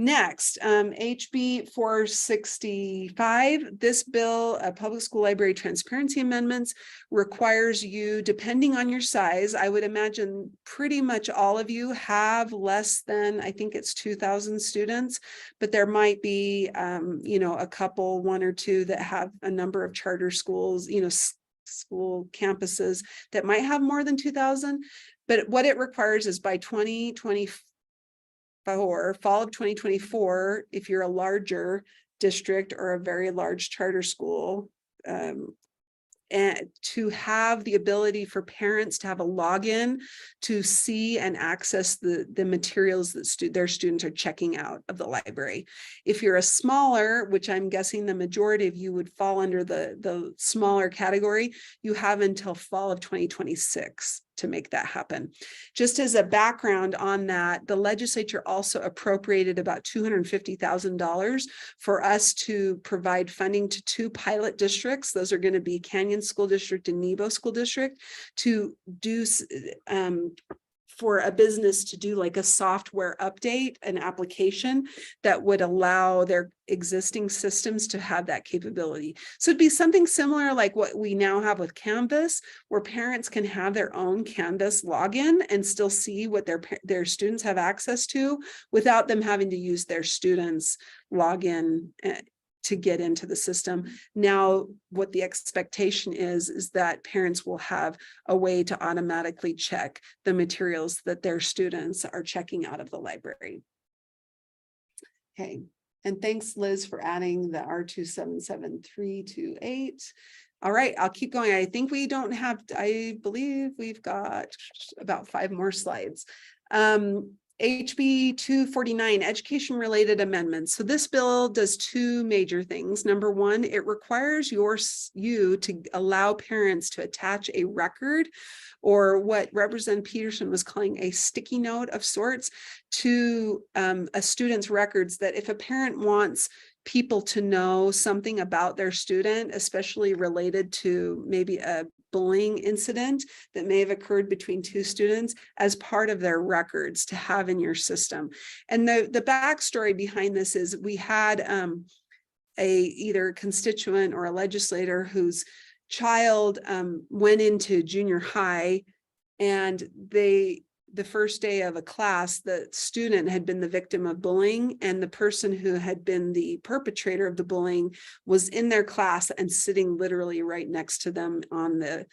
C: Next, HB 465, this bill, Public School Library Transparency Amendments, requires you, depending on your size, I would imagine pretty much all of you have less than, I think it's 2,000 students, but there might be, a couple, one or two that have a number of charter schools, school campuses that might have more than 2,000. But what it requires is by 2024, fall of 2024, if you're a larger district or a very large charter school, and to have the ability for parents to have a login to see and access the materials that their students are checking out of the library. If you're a smaller, which I'm guessing the majority of you would fall under the smaller category, you have until fall of 2026 to make that happen. Just as a background on that, the legislature also appropriated about $250,000 for us to provide funding to 2 pilot districts. Those are going to be Canyon School District and Nebo School District to do for a business to do like a software update, an application that would allow their existing systems to have that capability. So it'd be something similar like what we now have with Canvas, where parents can have their own Canvas login and still see what their students have access to without them having to use their students' login to get into the system. Now, what the expectation is that parents will have a way to automatically check the materials that their students are checking out of the library. Okay, and thanks, Liz, for adding the R277328. All right, I'll keep going. I think we don't have, I believe we've got about 5 more slides. HB 249, education-related amendments. So this bill does 2 major things. Number 1, it requires you to allow parents to attach a record, or what Representative Peterson was calling a sticky note of sorts, to a student's records, that if a parent wants people to know something about their student, especially related to maybe a bullying incident that may have occurred between 2 students, as part of their records to have in your system. And the backstory behind this is we had either a constituent or a legislator whose child went into junior high, and the first day of a class, the student had been the victim of bullying, and the person who had been the perpetrator of the bullying was in their class and sitting literally right next to them on the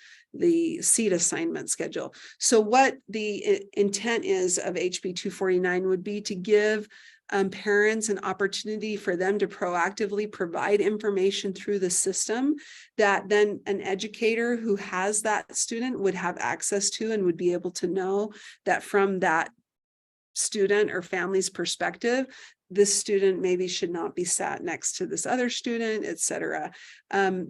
C: seat assignment schedule. So what the intent is of HB 249 would be to give parents an opportunity for them to proactively provide information through the system that then an educator who has that student would have access to, and would be able to know that from that student or family's perspective, this student maybe should not be sat next to this other student, etc.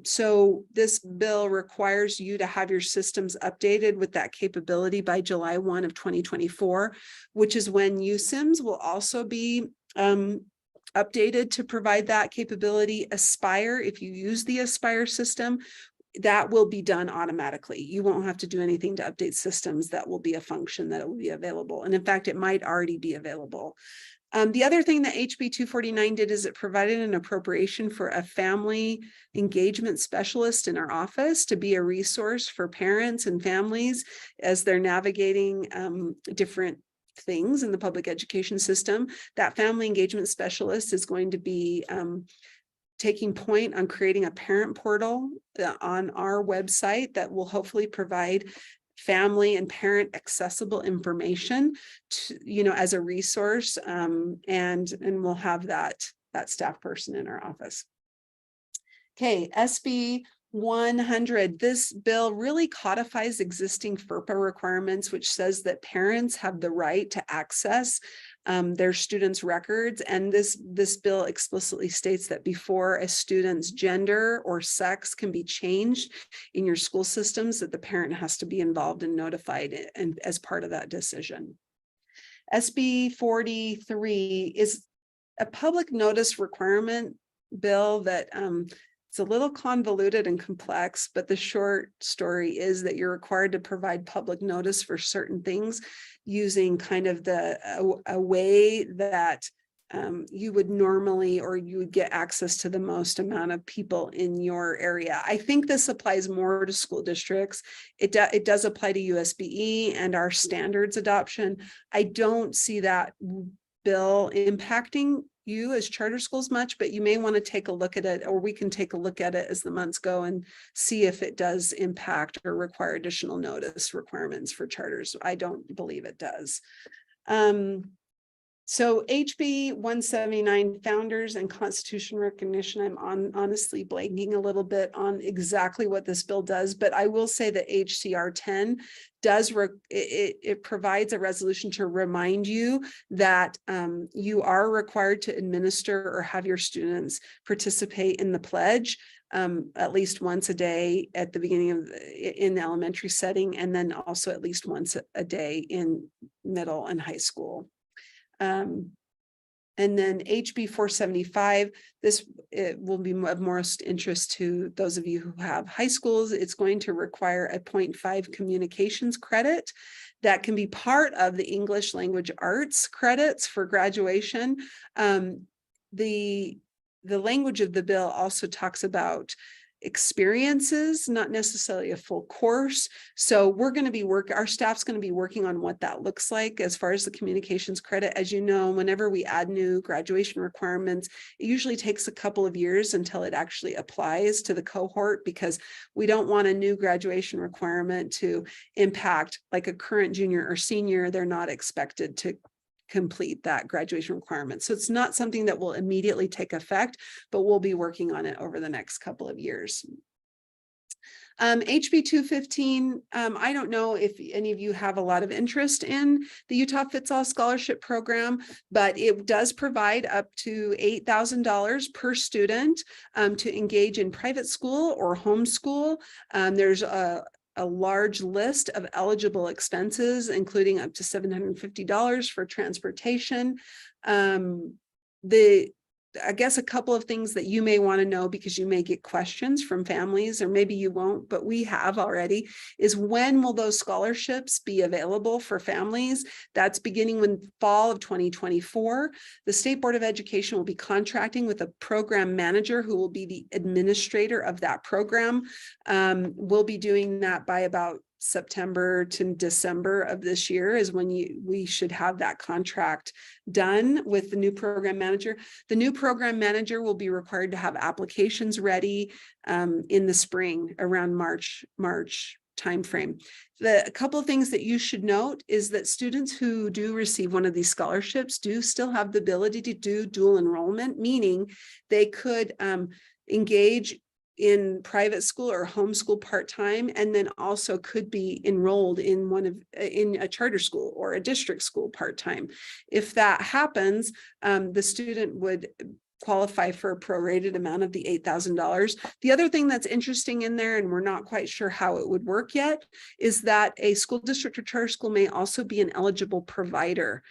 C: So this bill requires you to have your systems updated with that capability by July 1 of 2024, which is when USIMS will also be updated to provide that capability. Aspire, if you use the Aspire system, that will be done automatically. You won't have to do anything to update systems. That will be a function that will be available. And in fact, it might already be available. The other thing that HB 249 did is it provided an appropriation for a family engagement specialist in our office to be a resource for parents and families as they're navigating different things in the public education system. That family engagement specialist is going to be taking point on creating a parent portal on our website that will hopefully provide family and parent accessible information to, as a resource, and we'll have that staff person in our office. Okay, SB 100, this bill really codifies existing FERPA requirements, which says that parents have the right to access their students' records. And this bill explicitly states that before a student's gender or sex can be changed in your school systems, that the parent has to be involved and notified and as part of that decision. SB 43 is a public notice requirement bill that it's a little convoluted and complex, but the short story is that you're required to provide public notice for certain things using kind of a way that you would normally, or you would get access to the most amount of people in your area. I think this applies more to school districts. It does apply to USBE and our standards adoption. I don't see that bill impacting you as charter schools much, but you may want to take a look at it, or we can take a look at it as the months go and see if it does impact or require additional notice requirements for charters. I don't believe it does. So HB 179 founders and constitution recognition, I'm honestly blanking a little bit on exactly what this bill does, but I will say that HCR 10 does, it provides a resolution to remind you that you are required to administer or have your students participate in the pledge at least once a day at the beginning of in the elementary setting, and then also at least once a day in middle and high school. And then HB 475, this it will be of most interest to those of you who have high schools. It's going to require a 0.5 communications credit that can be part of the English language arts credits for graduation. The language of the bill also talks about experiences, not necessarily a full course. So we're going to be our staff's going to be working on what that looks like as far as the communications credit. As you know, whenever we add new graduation requirements, it usually takes a couple of years until it actually applies to the cohort, because we don't want a new graduation requirement to impact like a current junior or senior. They're not expected to complete that graduation requirement. So it's not something that will immediately take effect, but we'll be working on it over the next couple of years. HB 215, I don't know if any of you have a lot of interest in the Utah Fits All Scholarship Program, but it does provide up to $8,000 per student to engage in private school or homeschool. There's a large list of eligible expenses, including up to $750 for transportation. I guess a couple of things that you may want to know, because you may get questions from families, or maybe you won't, but we have already, is when will those scholarships be available for families? That's beginning with fall of 2024. The State Board of Education will be contracting with a program manager who will be the administrator of that program. We'll be doing that by about September to December of this year is when we should have that contract done with the new program manager. The new program manager will be required to have applications ready in the spring, around March timeframe. A couple of things that you should note is that students who do receive one of these scholarships do still have the ability to do dual enrollment, meaning they could engage in private school or homeschool part-time, and then also could be enrolled in in a charter school or a district school part-time. If that happens, the student would qualify for a prorated amount of the $8,000. The other thing that's interesting in there, and we're not quite sure how it would work yet, is that a school district or charter school may also be an eligible provider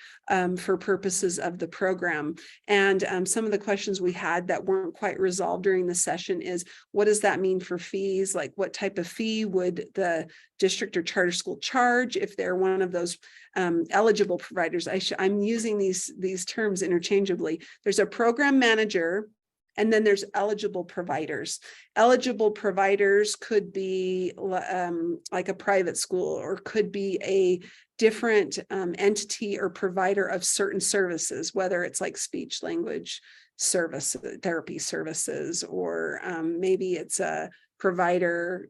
C: for purposes of the program. And some of the questions we had that weren't quite resolved during the session is, what does that mean for fees? Like, what type of fee would the district or charter school charge if they're one of those eligible providers? I'm using these terms interchangeably. There's a program manager, and then there's eligible providers. Eligible providers could be like a private school, or could be a different entity or provider of certain services, whether it's like speech language service, therapy services, or maybe it's a provider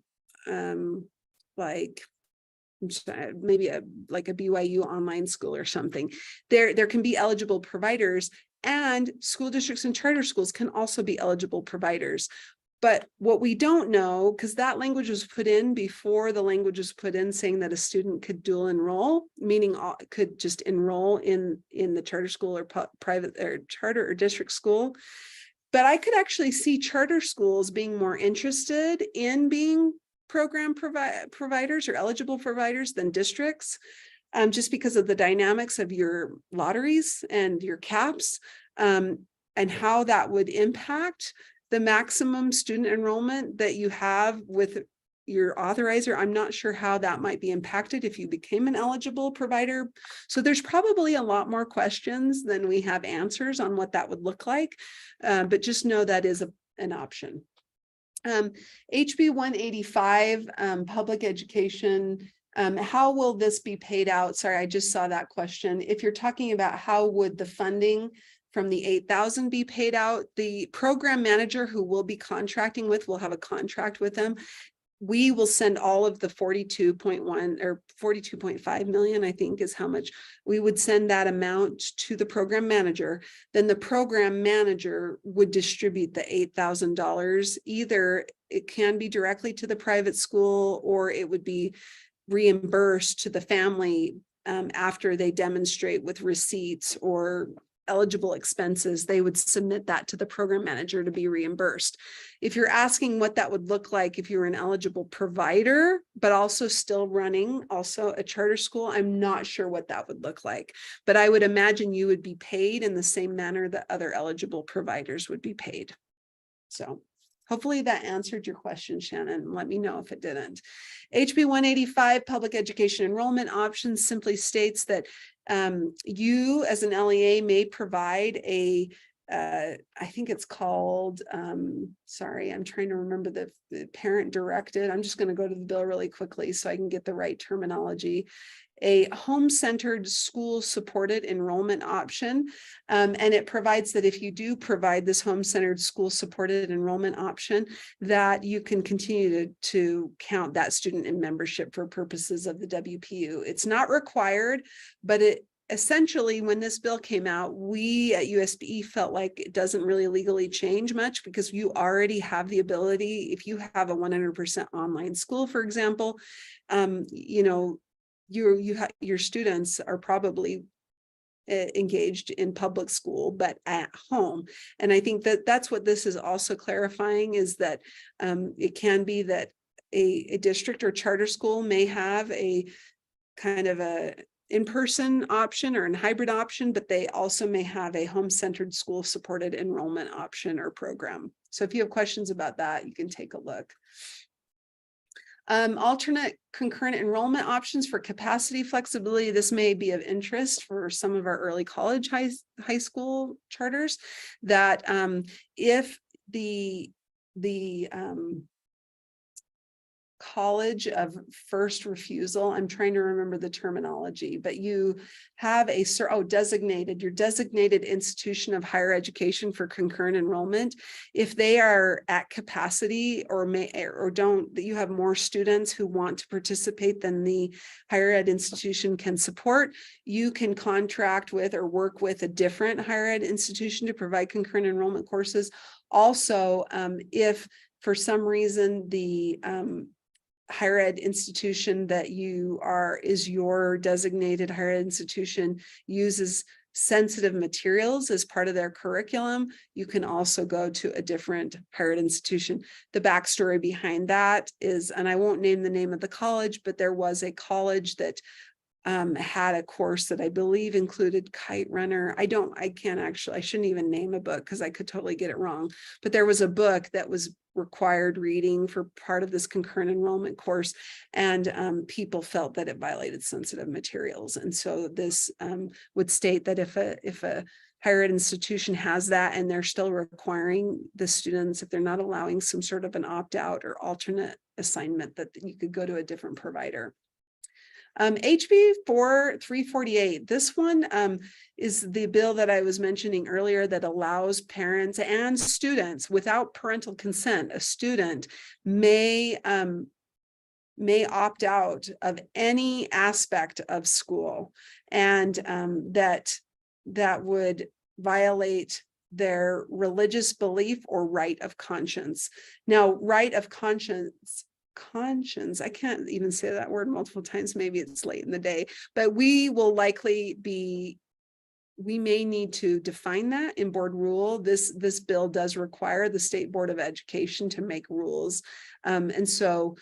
C: like maybe like a BYU online school or something. There can be eligible providers, and school districts and charter schools can also be eligible providers. But what we don't know, because that language was put in before the language was put in saying that a student could dual enroll, meaning could just enroll in the charter school or private or charter or district school. But I could actually see charter schools being more interested in being program providers or eligible providers than districts, just because of the dynamics of your lotteries and your caps, and how that would impact the maximum student enrollment that you have with your authorizer. I'm not sure how that might be impacted if you became an eligible provider. So there's probably a lot more questions than we have answers on what that would look like, but just know that is an option. HB 185, public education. How will this be paid out? Sorry, I just saw that question. If you're talking about how would the funding from the $8,000 be paid out, the program manager who will be contracting with will have a contract with them. we will send all of the 42.1 or 42.5 million, I think is how much we would send that amount to the program manager. Then the program manager would distribute the $8,000. Either it can be directly to the private school, or it would be reimbursed to the family after they demonstrate with receipts or eligible expenses. They would submit that to the program manager to be reimbursed. If you're asking what that would look like if you were an eligible provider, but also still running also a charter school, I'm not sure what that would look like. But I would imagine you would be paid in the same manner that other eligible providers would be paid. So hopefully that answered your question, Shannon. Let me know if it didn't. HB 185, public education enrollment options, simply states that you as an LEA may provide a, I think it's called, sorry, I'm trying to remember the parent directed. I'm just going to go to the bill really quickly so I can get the right terminology. A home-centered school-supported enrollment option. And it provides that if you do provide this home-centered school-supported enrollment option, that you can continue to count that student in membership for purposes of the WPU. It's not required, but it essentially, when this bill came out, we at USB felt like it doesn't really legally change much, because you already have the ability, if you have a 100% online school, for example, you know, your students are probably engaged in public school, but at home. And I think that that's what this is also clarifying, is that it can be that a district or charter school may have a kind of a in-person option or a hybrid option, but they also may have a home-centered school-supported enrollment option or program. So if you have questions about that, you can take a look. Alternate concurrent enrollment options for capacity flexibility. This may be of interest for some of our early college high school charters, that if the college of first refusal, I'm trying to remember the terminology, but you have a your designated institution of higher education for concurrent enrollment. If they are at capacity or that you have more students who want to participate than the higher ed institution can support, you can contract with or work with a different higher ed institution to provide concurrent enrollment courses. Also, if for some reason the higher ed institution that is your designated higher ed institution uses sensitive materials as part of their curriculum, you can also go to a different higher ed institution. The backstory behind that is, and I won't name the name of the college, but there was a college that had a course that I believe included Kite Runner. I shouldn't even name a book because I could totally get it wrong, but there was a book that was required reading for part of this concurrent enrollment course, and people felt that it violated sensitive materials. And so this would state that if a higher ed institution has that and they're still requiring the students, if they're not allowing some sort of an opt-out or alternate assignment, that you could go to a different provider. HB 348, this one is the bill that I was mentioning earlier that allows parents and students without parental consent. A student may opt out of any aspect of school, and that would violate their religious belief or right of conscience. Now, right of conscience, I can't even say that word multiple times, maybe it's late in the day, but we may need to define that in board rule. This bill does require the State Board of Education to make rules. And so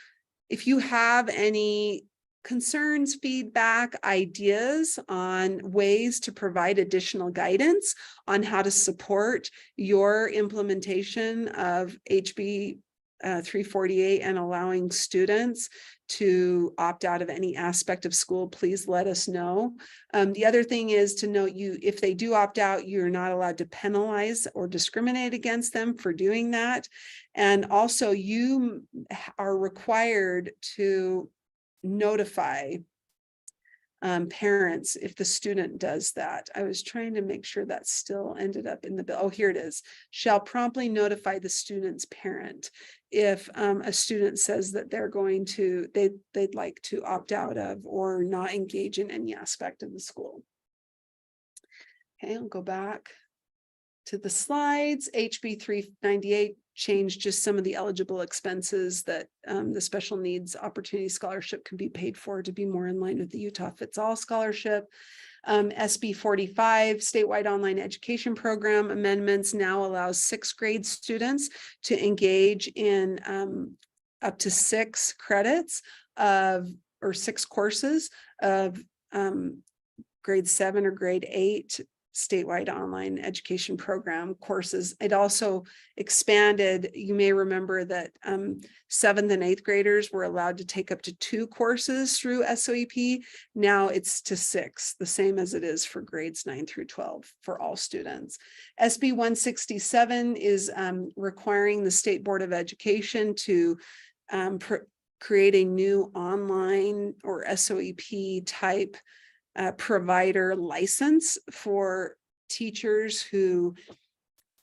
C: if you have any concerns, feedback, ideas on ways to provide additional guidance on how to support your implementation of HB 348 and allowing students to opt out of any aspect of school, please let us know. The other thing is to note, if they do opt out, you're not allowed to penalize or discriminate against them for doing that. And also you are required to notify parents if the student does that. I was trying to make sure that still ended up in the bill. Oh, here it is. Shall promptly notify the student's parent if a student says that they're going to, they'd like to opt out of or not engage in any aspect of the school. Okay, I'll go back to the slides. HB 398 changed just some of the eligible expenses that the special needs opportunity scholarship can be paid for to be more in line with the Utah Fits All scholarship. SB 45 statewide online education program amendments now allows 6th grade students to engage in up to 6 credits of, or 6 courses of grade 7 or grade 8 statewide online education program courses. It also expanded. You may remember that 7th and 8th graders were allowed to take up to 2 courses through SOEP. Now it's to 6, the same as it is for grades 9 through 12 for all students. SB 167 is requiring the State Board of Education to create a new online or SOEP type provider license for teachers who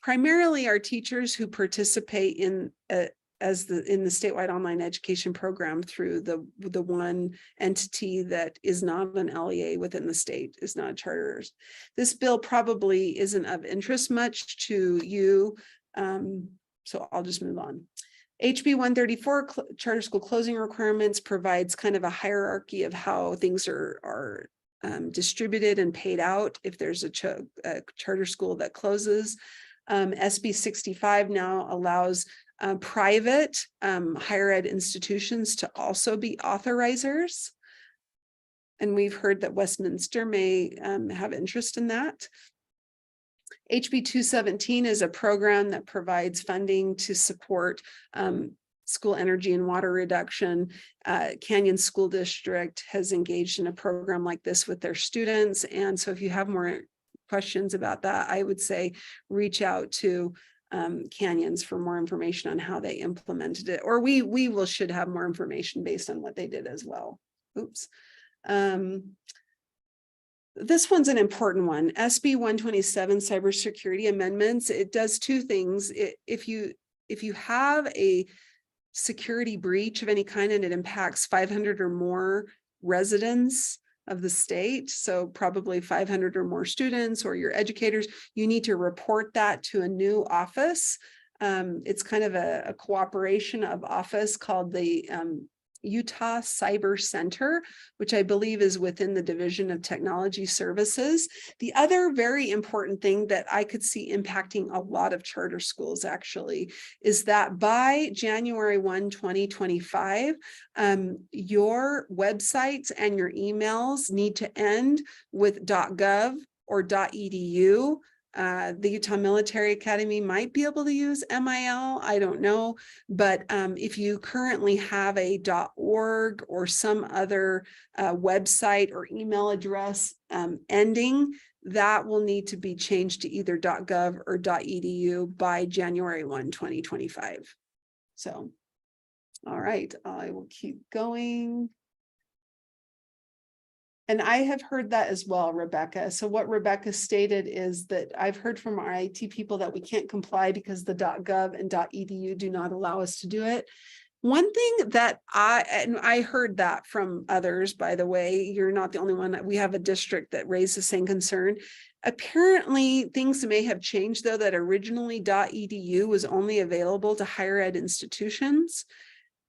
C: primarily are teachers who participate in in the statewide online education program through the one entity that is not an LEA within the state, is not charters. This bill probably isn't of interest much to you, so I'll just move on. HB 134 charter school closing requirements provides kind of a hierarchy of how things are distributed and paid out if there's a charter school that closes. SB 65 now allows private higher ed institutions to also be authorizers. And we've heard that Westminster may have interest in that. HB 217 is a program that provides funding to support school energy and water reduction. Canyon School District has engaged in a program like this with their students. And so if you have more questions about that, I would say reach out to Canyons for more information on how they implemented it, or we should have more information based on what they did as well. Oops. This one's an important one. SB 127 cybersecurity amendments. It does 2 things. If you have a security breach of any kind and it impacts 500 or more residents of the state, so probably 500 or more students or your educators, you need to report that to a new office. It's kind of a cooperation of office called the Utah Cyber Center, which I believe is within the Division of Technology Services. The other very important thing that I could see impacting a lot of charter schools actually is that by January 1, 2025, your websites and your emails need to end with .gov or .edu. The Utah Military Academy might be able to use MIL, I don't know, but if you currently have a .org or some other website or email address ending, that will need to be changed to either .gov or .edu by January 1, 2025. So, all right, I will keep going. And I have heard that as well, Rebecca. So what Rebecca stated is that I've heard from our IT people that we can't comply because the .gov and .edu do not allow us to do it. One thing that I heard that from others, by the way, you're not the only one. We have a district that raised the same concern. Apparently things may have changed though, that originally .edu was only available to higher ed institutions.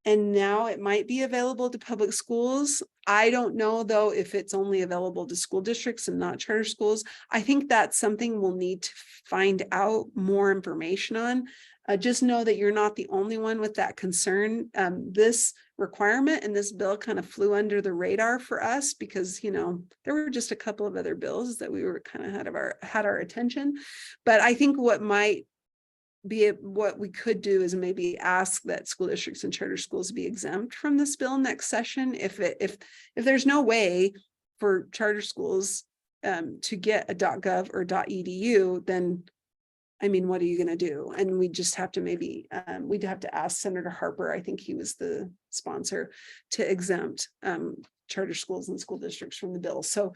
C: And now it might be available to public schools. I don't know, though, if it's only available to school districts and not charter schools. I think that's something we'll need to find out more information on. Just know that you're not the only one with that concern. This requirement and this bill kind of flew under the radar for us because, you know, there were just a couple of other bills that we were kind of had our attention. But I think what we could do is maybe ask that school districts and charter schools be exempt from this bill next session. If there's no way for charter schools to get a .gov or .edu, then I mean, what are you going to do? And we just have to maybe we'd have to ask Senator Harper. I think he was the sponsor to exempt charter schools and school districts from the bill. So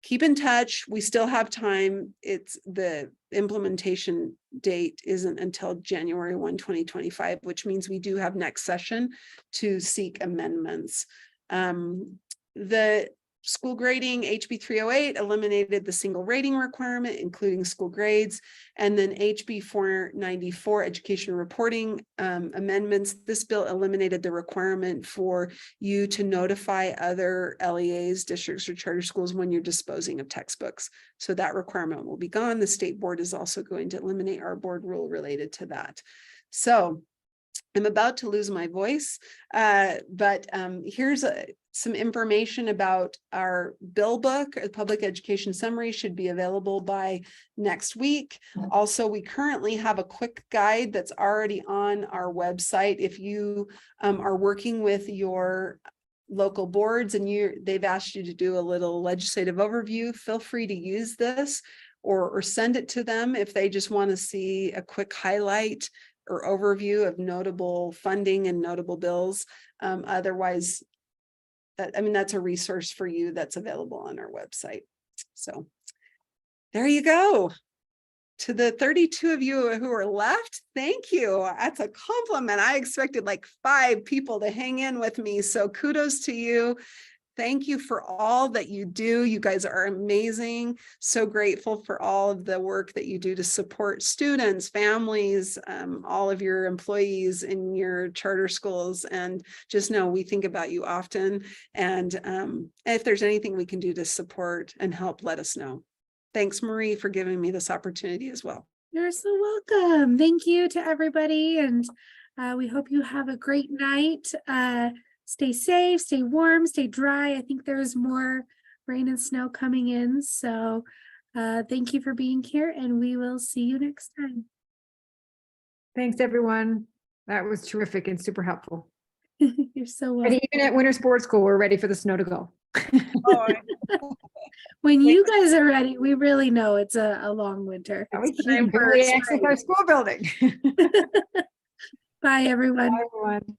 C: keep in touch. We still have time. It's the implementation date isn't until January 1, 2025, which means we do have next session to seek amendments. The school grading HB 308 eliminated the single rating requirement, including school grades, and then HB 494 education reporting amendments. This bill eliminated the requirement for you to notify other LEAs, districts, or charter schools when you're disposing of textbooks. So that requirement will be gone. The state board is also going to eliminate our board rule related to that. So I'm about to lose my voice, but here's some information about our bill book. A public education summary should be available by next week. Also, we currently have a quick guide that's already on our website. If you are working with your local boards and they've asked you to do a little legislative overview, feel free to use this or send it to them if they just want to see a quick highlight or overview of notable funding and notable bills. Otherwise, that's a resource for you that's available on our website. So there you go. To the 32 of you who are left, thank you. That's a compliment. I expected like 5 people to hang in with me. So kudos to you. Thank you for all that you do. You guys are amazing. So grateful for all of the work that you do to support students, families, all of your employees in your charter schools. And just know we think about you often. And if there's anything we can do to support and help, let us know. Thanks, Marie, for giving me this opportunity as well.
A: You're so welcome. Thank you to everybody. And we hope you have a great night. Stay safe, stay warm, stay dry. I think there's more rain and snow coming in. So thank you for being here, and we will see you next time.
I: Thanks, everyone. That was terrific and super helpful.
A: You're so welcome.
I: And even at winter sports school, we're ready for the snow to go.
A: When you guys are ready, we really know it's a long winter.
I: We
A: It's time
I: can
A: for
I: barely
A: us.
I: access our school building.
A: Bye, everyone.
I: Bye, everyone.